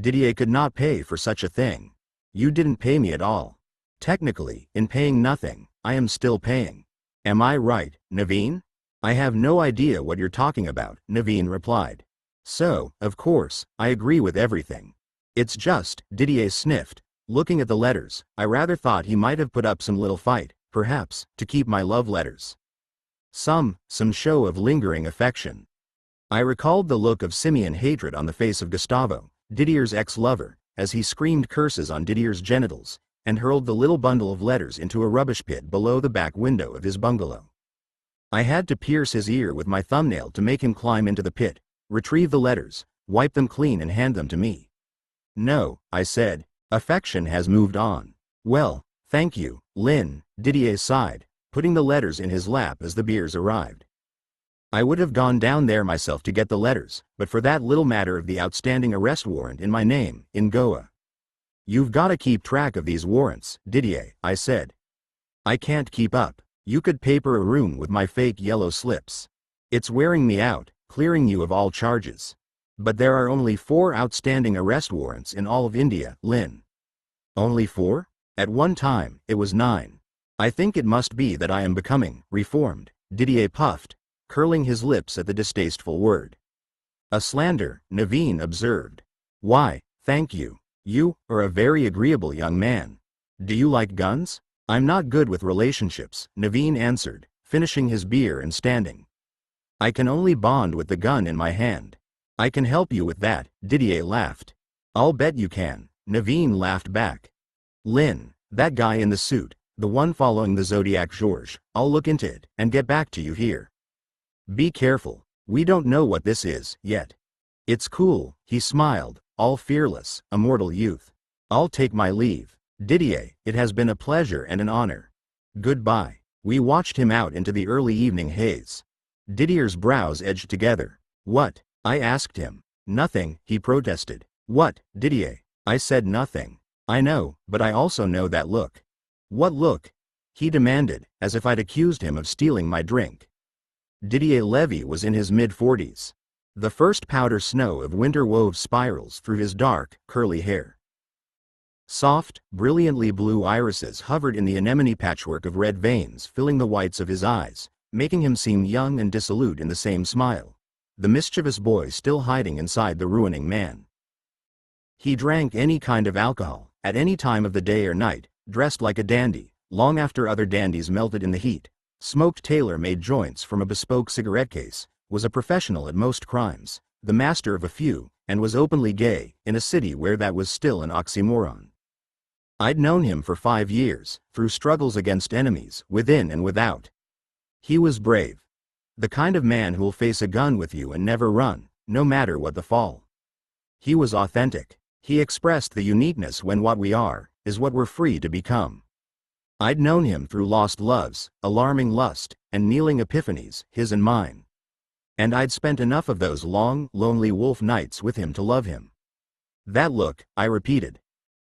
Didier could not pay for such a thing. You didn't pay me at all. Technically, in paying nothing, I am still paying. Am I right, Naveen? I have no idea what you're talking about, Naveen replied. So, of course, I agree with everything. It's just, Didier sniffed, looking at the letters, I rather thought he might have put up some little fight, perhaps, to keep my love letters. Some show of lingering affection. I recalled the look of simian hatred on the face of Gustavo, Didier's ex-lover, as he screamed curses on Didier's genitals, and hurled the little bundle of letters into a rubbish pit below the back window of his bungalow. I had to pierce his ear with my thumbnail to make him climb into the pit, retrieve the letters, wipe them clean and hand them to me. No, I said, affection has moved on. Well, thank you, Lynn, Didier sighed, putting the letters in his lap as the beers arrived. I would have gone down there myself to get the letters, but for that little matter of the outstanding arrest warrant in my name, in Goa. You've gotta keep track of these warrants, Didier, I said. I can't keep up. You could paper a room with my fake yellow slips. It's wearing me out, clearing you of all charges. But there are only 4 outstanding arrest warrants in all of India, Lynn. Only 4? At one time, it was 9. I think it must be that I am becoming reformed, Didier puffed, curling his lips at the distasteful word. A slander, Naveen observed. Why, thank you. You are a very agreeable young man. Do you like guns? I'm not good with relationships, Naveen answered, finishing his beer and standing. I can only bond with the gun in my hand. I can help you with that, Didier laughed. I'll bet you can, Naveen laughed back. Lynn, that guy in the suit, the one following the Zodiac George, I'll look into it and get back to you here. Be careful, we don't know what this is, yet. It's cool, he smiled, all fearless, immortal youth. I'll take my leave. Didier, it has been a pleasure and an honor. Goodbye. We watched him out into the early evening haze. Didier's brows edged together. What? I asked him. Nothing, he protested. What, Didier? I said nothing. I know, but I also know that look. What look? He demanded, as if I'd accused him of stealing my drink. Didier Levy was in his mid-40s. The first powder snow of winter wove spirals through his dark, curly hair. Soft, brilliantly blue irises hovered in the anemone patchwork of red veins filling the whites of his eyes, making him seem young and dissolute in the same smile. The mischievous boy still hiding inside the ruining man. He drank any kind of alcohol, at any time of the day or night, dressed like a dandy, long after other dandies melted in the heat, smoked tailor-made joints from a bespoke cigarette case, was a professional at most crimes, the master of a few, and was openly gay, in a city where that was still an oxymoron. I'd known him for 5 years, through struggles against enemies, within and without. He was brave. The kind of man who'll face a gun with you and never run, no matter what the fall. He was authentic. He expressed the uniqueness when what we are, is what we're free to become. I'd known him through lost loves, alarming lust, and kneeling epiphanies, his and mine. And I'd spent enough of those long, lonely wolf nights with him to love him. That look, I repeated.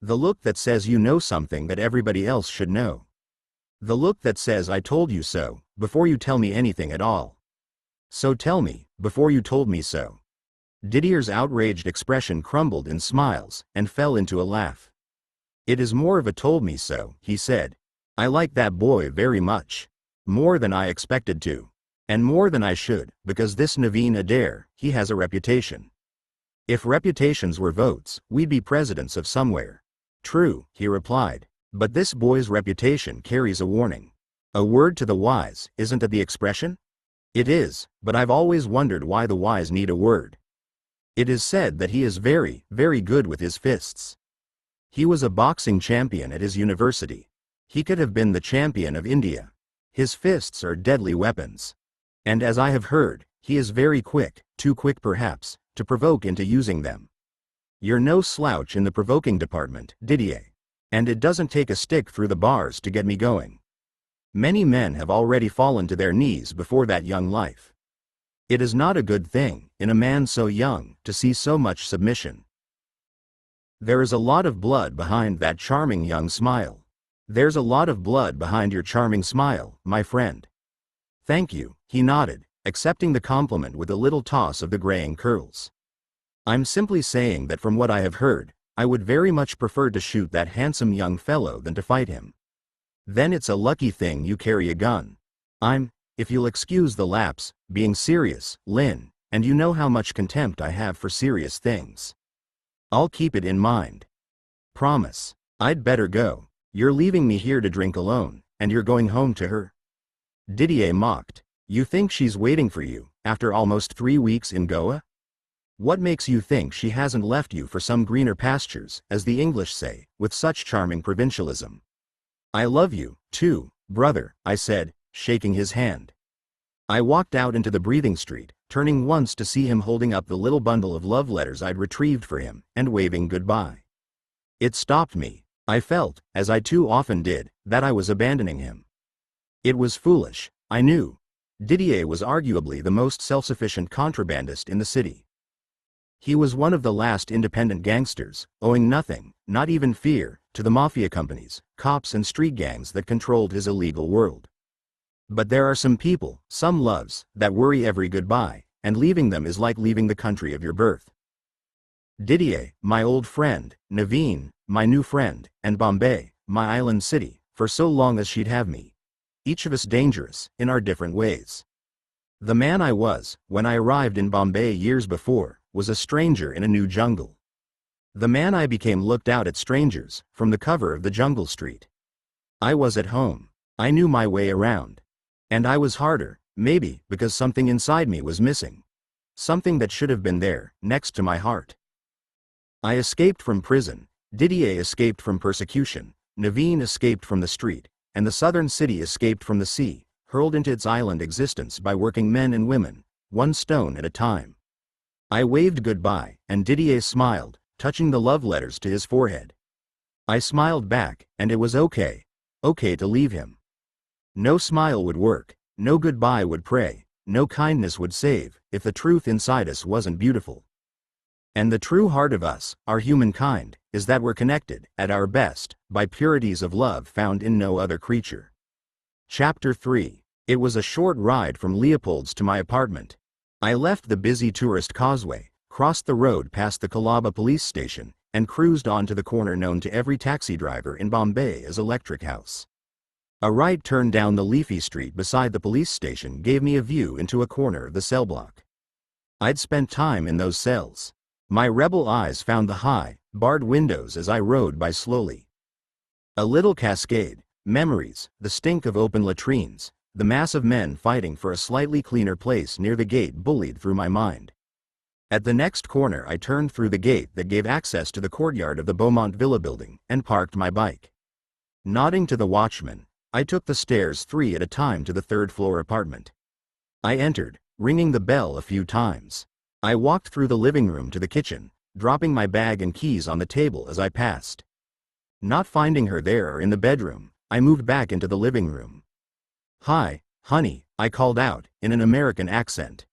The look that says you know something that everybody else should know. The look that says I told you so, before you tell me anything at all. So tell me, before you told me so. Didier's outraged expression crumbled in smiles and fell into a laugh. "It is more of a told me so," he said. "I like that boy very much. More than I expected to. And more than I should, because this Naveen Adair, he has a reputation. If reputations were votes, we'd be presidents of somewhere." "True," he replied. "But this boy's reputation carries a warning. A word to the wise, isn't that the expression?" "It is, but I've always wondered why the wise need a word. It is said that he is very, very good with his fists. He was a boxing champion at his university. He could have been the champion of India. His fists are deadly weapons. And as I have heard, he is very quick, too quick perhaps, to provoke into using them. You're no slouch in the provoking department, Didier. And it doesn't take a stick through the bars to get me going. Many men have already fallen to their knees before that young life. It is not a good thing, in a man so young, to see so much submission. There is a lot of blood behind that charming young smile. There's a lot of blood behind your charming smile, my friend." "Thank you," he nodded, accepting the compliment with a little toss of the graying curls. "I'm simply saying that from what I have heard, I would very much prefer to shoot that handsome young fellow than to fight him." "Then it's a lucky thing you carry a gun. I'm, if you'll excuse the lapse, being serious, Lynn, and you know how much contempt I have for serious things. I'll keep it in mind. Promise. I'd better go. You're leaving me here to drink alone, and you're going home to her?" Didier mocked. "You think she's waiting for you, after almost 3 weeks in Goa? What makes you think she hasn't left you for some greener pastures, as the English say, with such charming provincialism?" "I love you, too, brother," I said, shaking his hand. I walked out into the breathing street, turning once to see him holding up the little bundle of love letters I'd retrieved for him, and waving goodbye. It stopped me. I felt, as I too often did, that I was abandoning him. It was foolish, I knew. Didier was arguably the most self-sufficient contrabandist in the city. He was one of the last independent gangsters, owing nothing, not even fear, to the mafia companies, cops and street gangs that controlled his illegal world. But there are some people, some loves, that worry every goodbye, and leaving them is like leaving the country of your birth. Didier, my old friend, Naveen, my new friend, and Bombay, my island city, for so long as she'd have me. Each of us dangerous, in our different ways. The man I was, when I arrived in Bombay years before, was a stranger in a new jungle. The man I became looked out at strangers, from the cover of the jungle street. I was at home. I knew my way around. And I was harder, maybe, because something inside me was missing. Something that should have been there, next to my heart. I escaped from prison, Didier escaped from persecution, Naveen escaped from the street, and the southern city escaped from the sea, hurled into its island existence by working men and women, one stone at a time. I waved goodbye, and Didier smiled, touching the love letters to his forehead. I smiled back, and it was okay to leave him. No smile would work, no goodbye would pray, no kindness would save, if the truth inside us wasn't beautiful. And the true heart of us, our humankind, is that we're connected, at our best, by purities of love found in no other creature. Chapter 3. It was a short ride from Leopold's to my apartment. I left the busy tourist causeway, crossed the road past the Colaba police station, and cruised on to the corner known to every taxi driver in Bombay as Electric House. A right turn down the leafy street beside the police station gave me a view into a corner of the cell block. I'd spent time in those cells. My rebel eyes found the high, barred windows as I rode by slowly. A little cascade, memories, the stink of open latrines, the mass of men fighting for a slightly cleaner place near the gate bullied through my mind. At the next corner I turned through the gate that gave access to the courtyard of the Beaumont Villa building, and parked my bike. Nodding to the watchman, I took the stairs 3 at a time to the 3rd-floor apartment. I entered, ringing the bell a few times. I walked through the living room to the kitchen, dropping my bag and keys on the table as I passed. Not finding her there or in the bedroom, I moved back into the living room. "Hi, honey," I called out, in an American accent.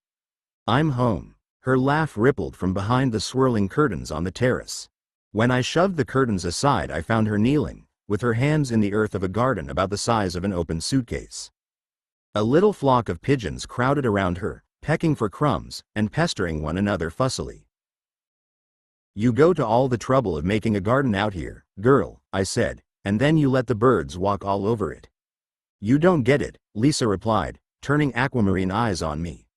"I'm home." Her laugh rippled from behind the swirling curtains on the terrace. When I shoved the curtains aside, I found her kneeling, with her hands in the earth of a garden about the size of an open suitcase. A little flock of pigeons crowded around her, pecking for crumbs, and pestering one another fussily. "You go to all the trouble of making a garden out here, girl," I said, "and then you let the birds walk all over it." "You don't get it," Lisa replied, turning aquamarine eyes on me.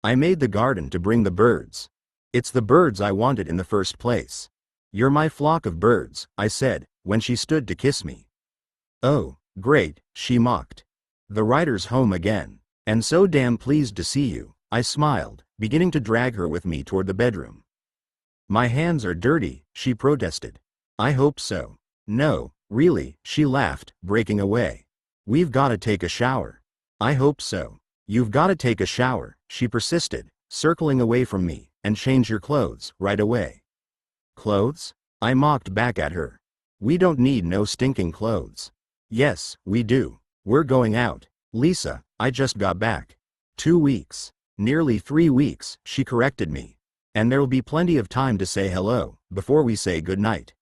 "I made the garden to bring the birds. It's the birds I wanted in the first place. You're my flock of birds," I said, when she stood to kiss me. "Oh, great," she mocked. "The writer's home again. And so damn pleased to see you," I smiled, beginning to drag her with me toward the bedroom. "My hands are dirty," she protested. "I hope so." "No, really," she laughed, breaking away. "We've gotta take a shower." "I hope so." "You've gotta take a shower," she persisted, circling away from me, "and change your clothes right away." "Clothes?" I mocked back at her. "We don't need no stinking clothes." "Yes, we do. We're going out." "Lisa, I just got back." 2 weeks. "Nearly 3 weeks," she corrected me. "And there'll be plenty of time to say hello, before we say goodnight."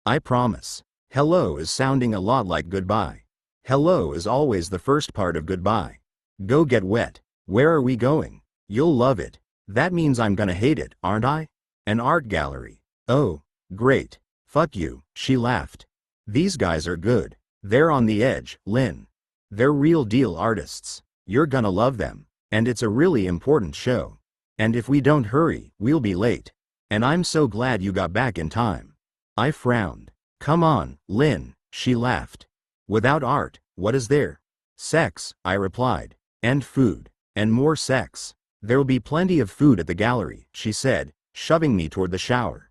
"I promise." Hello is sounding a lot like goodbye. Hello is always the first part of goodbye. Go get wet. "Where are we going?" "You'll love it." "That means I'm gonna hate it, aren't I?" "An art gallery." "Oh, great. Fuck you," she laughed. "These guys are good. They're on the edge, Lynn. They're real deal artists. You're gonna love them. And it's a really important show. And if we don't hurry, we'll be late. And I'm so glad you got back in time." I frowned. "Come on, Lynn," she laughed. "Without art, what is there?" "Sex," I replied. "And food. And more sex." "There'll be plenty of food at the gallery," she said, shoving me toward the shower.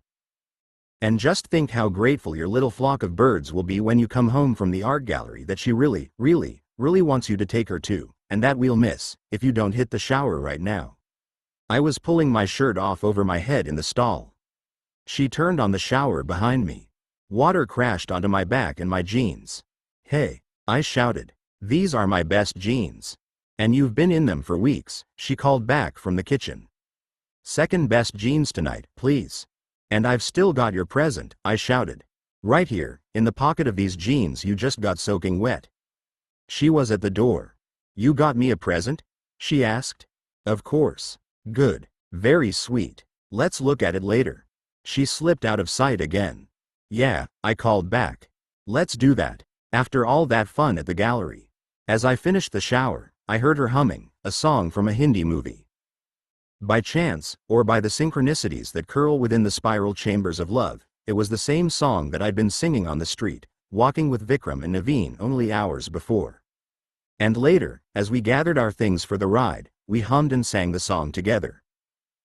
"And just think how grateful your little flock of birds will be when you come home from the art gallery that she really, really, really wants you to take her to, and that we'll miss, if you don't hit the shower right now." I was pulling my shirt off over my head in the stall. She turned on the shower behind me. Water crashed onto my back and my jeans. "Hey," I shouted. "These are my best jeans. And you've been in them for weeks," she called back from the kitchen. "Second best jeans tonight, please." "And I've still got your present," I shouted. "Right here, in the pocket of these jeans you just got soaking wet." She was at the door. "You got me a present?" she asked. "Of course." "Good. Very sweet. Let's look at it later." She slipped out of sight again. "Yeah," I called back. "Let's do that. After all that fun at the gallery." As I finished the shower, I heard her humming a song from a Hindi movie. By chance, or by the synchronicities that curl within the spiral chambers of love, it was the same song that I'd been singing on the street, walking with Vikram and Naveen only hours before. And later, as we gathered our things for the ride, we hummed and sang the song together.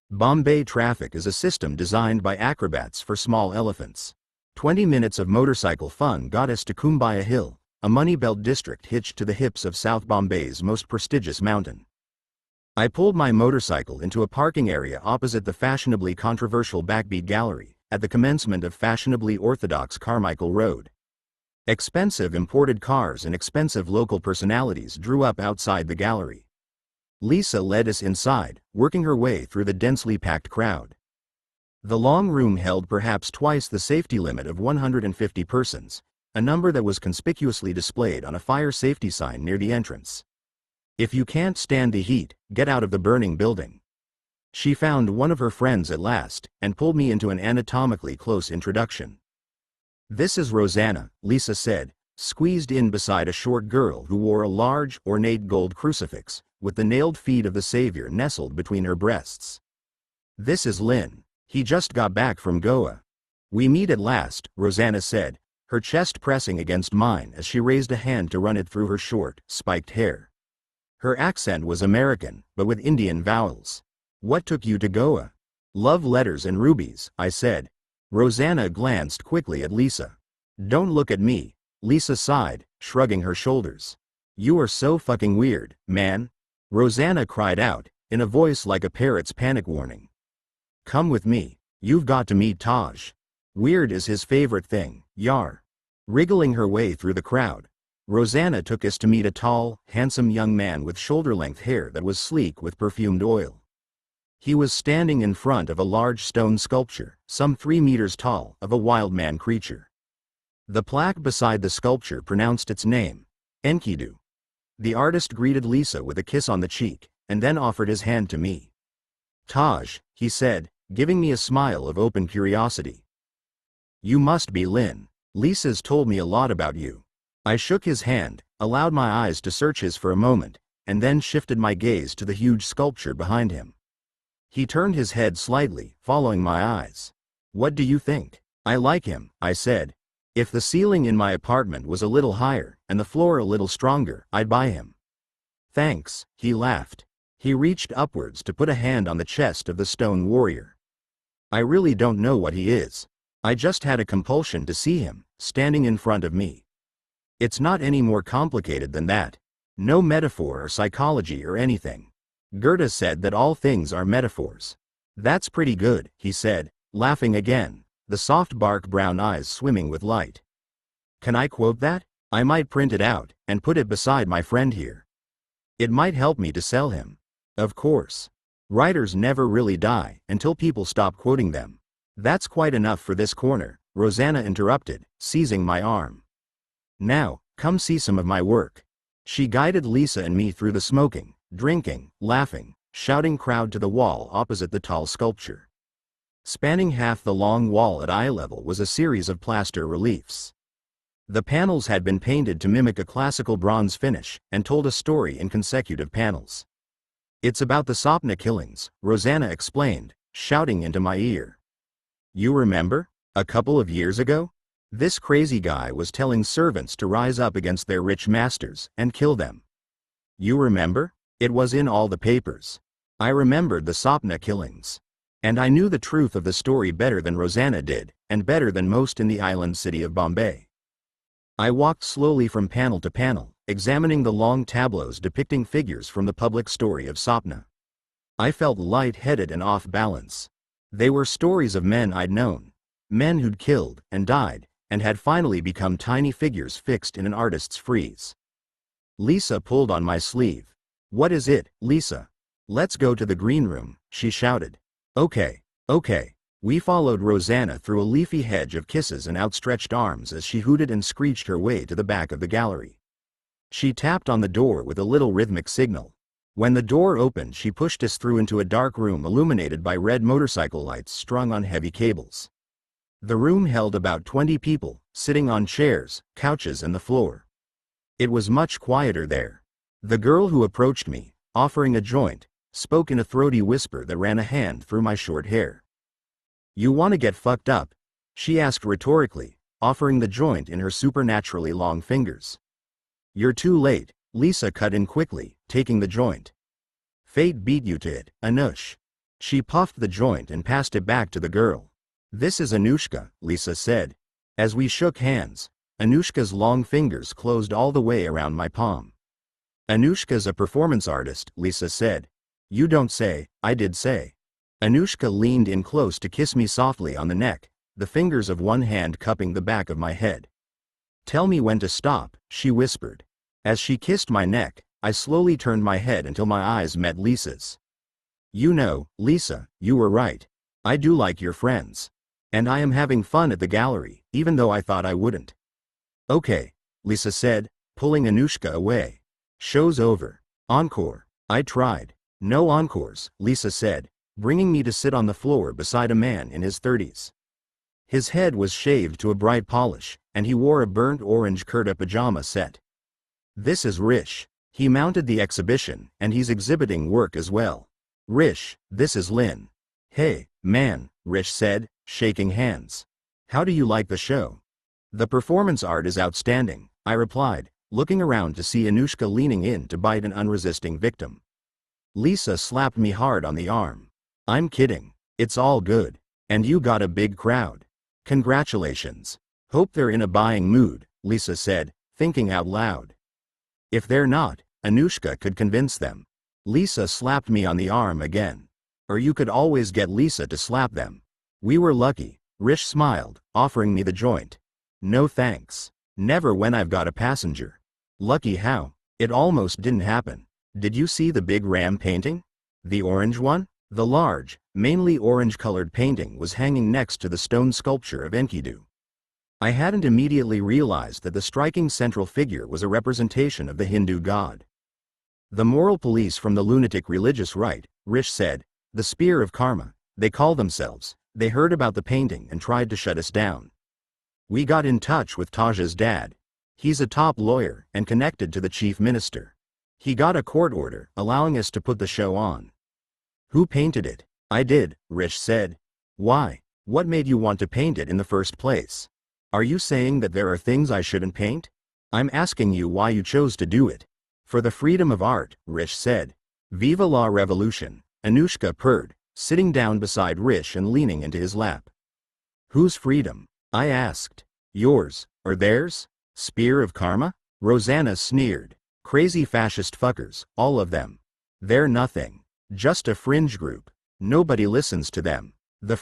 Bombay traffic is a system designed by acrobats for small elephants. 20 minutes of motorcycle fun got us to Kumbaya Hill, a money belt district hitched to the hips of South Bombay's most prestigious mountain. I pulled my motorcycle into a parking area opposite the fashionably controversial Backbeat Gallery, at the commencement of fashionably orthodox Carmichael Road. Expensive imported cars and expensive local personalities drew up outside the gallery. Lisa led us inside, working her way through the densely packed crowd. The long room held perhaps twice the safety limit of 150 persons, a number that was conspicuously displayed on a fire safety sign near the entrance. "If you can't stand the heat, get out of the burning building." She found one of her friends at last, and pulled me into an anatomically close introduction. "This is Rosanna," Lisa said, squeezed in beside a short girl who wore a large, ornate gold crucifix, with the nailed feet of the Savior nestled between her breasts. "This is Lynn. He just got back from Goa." "We meet at last," Rosanna said, her chest pressing against mine as she raised a hand to run it through her short, spiked hair. Her accent was American, but with Indian vowels. "What took you to Goa?" "Love letters and rubies," I said. Rosanna glanced quickly at Lisa. "Don't look at me," Lisa sighed, shrugging her shoulders. "You are so fucking weird, man," Rosanna cried out, in a voice like a parrot's panic warning. "Come with me. You've got to meet Taj. Weird is his favorite thing, yar." Wriggling her way through the crowd, Rosanna took us to meet a tall, handsome young man with shoulder-length hair that was sleek with perfumed oil. He was standing in front of a large stone sculpture, some 3 meters tall, of a wild man creature. The plaque beside the sculpture pronounced its name, Enkidu. The artist greeted Lisa with a kiss on the cheek, and then offered his hand to me. "Taj," he said, giving me a smile of open curiosity. "You must be Lin. Lisa's told me a lot about you." I shook his hand, allowed my eyes to search his for a moment, and then shifted my gaze to the huge sculpture behind him. He turned his head slightly, following my eyes. "What do you think?" "I like him," I said. "If the ceiling in my apartment was a little higher, and the floor a little stronger, I'd buy him." "Thanks," he laughed. He reached upwards to put a hand on the chest of the stone warrior. "I really don't know what he is. I just had a compulsion to see him, standing in front of me. It's not any more complicated than that. No metaphor or psychology or anything. Goethe said that all things are metaphors." "That's pretty good," he said, laughing again, the soft bark brown eyes swimming with light. "Can I quote that? I might print it out, and put it beside my friend here. It might help me to sell him." "Of course. Writers never really die until people stop quoting them." "That's quite enough for this corner," Rosanna interrupted, seizing my arm. "Now, come see some of my work." She guided Lisa and me through the smoking, drinking, laughing, shouting crowd to the wall opposite the tall sculpture. Spanning half the long wall at eye level was a series of plaster reliefs. The panels had been painted to mimic a classical bronze finish, and told a story in consecutive panels. "It's about the Sapna killings," Rosanna explained, shouting into my ear. "You remember? A couple of years ago? This crazy guy was telling servants to rise up against their rich masters, and kill them. You remember? It was in all the papers." I remembered the Sapna killings. And I knew the truth of the story better than Rosanna did, and better than most in the island city of Bombay. I walked slowly from panel to panel, examining the long tableaus depicting figures from the public story of Sapna. I felt light-headed and off balance. They were stories of men I'd known. Men who'd killed, and died, and had finally become tiny figures fixed in an artist's frieze. Lisa pulled on my sleeve. "What is it, Lisa? Let's go to the green room," she shouted. Okay. We followed Rosanna through a leafy hedge of kisses and outstretched arms as she hooted and screeched her way to the back of the gallery. She tapped on the door with a little rhythmic signal. When the door opened, she pushed us through into a dark room illuminated by red motorcycle lights strung on heavy cables. The room held about 20 people, sitting on chairs, couches and the floor. It was much quieter there. The girl who approached me, offering a joint, spoke in a throaty whisper that ran a hand through my short hair. "You want to get fucked up?" she asked rhetorically, offering the joint in her supernaturally long fingers. "You're too late," Lisa cut in quickly, taking the joint. "Fate beat you to it, Anush." She puffed the joint and passed it back to the girl. "This is Anushka," Lisa said. As we shook hands, Anushka's long fingers closed all the way around my palm. "Anushka's a performance artist," Lisa said. "You don't say." "I did say." Anushka leaned in close to kiss me softly on the neck, the fingers of one hand cupping the back of my head. "Tell me when to stop," she whispered. As she kissed my neck, I slowly turned my head until my eyes met Lisa's. "You know, Lisa, you were right. I do like your friends. And I am having fun at the gallery, even though I thought I wouldn't." "Okay," Lisa said, pulling Anushka away. "Show's over. Encore." I tried. "No encores," Lisa said, bringing me to sit on the floor beside a man in his 30s. His head was shaved to a bright polish, and he wore a burnt orange kurta pajama set. "This is Rish. He mounted the exhibition, and he's exhibiting work as well. Rish, this is Lin." "Hey, man," Rish said, shaking hands. "How do you like the show?" "The performance art is outstanding," I replied, looking around to see Anushka leaning in to bite an unresisting victim. Lisa slapped me hard on the arm. "I'm kidding. It's all good. And you got a big crowd. Congratulations. Hope they're in a buying mood," Lisa said, thinking out loud. "If they're not, Anushka could convince them." Lisa slapped me on the arm again. "Or you could always get Lisa to slap them." "We were lucky," Rish smiled, offering me the joint. "No thanks. Never when I've got a passenger." "Lucky how? It almost didn't happen. Did you see the big ram painting? The orange one?" The large, mainly orange-colored painting was hanging next to the stone sculpture of Enkidu. I hadn't immediately realized that the striking central figure was a representation of the Hindu god. The moral police from the lunatic religious right, Rish said. The Spear of Karma, they call themselves. They heard about the painting and tried to shut us down. We got in touch with Taja's dad. He's a top lawyer and connected to the chief minister. He got a court order allowing us to put the show on. Who painted it? I did, Rish said. Why? What made you want to paint it in the first place? Are you saying that there are things I shouldn't paint? I'm asking you why you chose to do it. For the freedom of art, Rish said. Viva la revolution, Anushka purred, sitting down beside Rish and leaning into his lap. Whose freedom? I asked. Yours, or theirs? Spear of Karma? Rosanna sneered. Crazy fascist fuckers, all of them. They're nothing. Just a fringe group. Nobody listens to them. The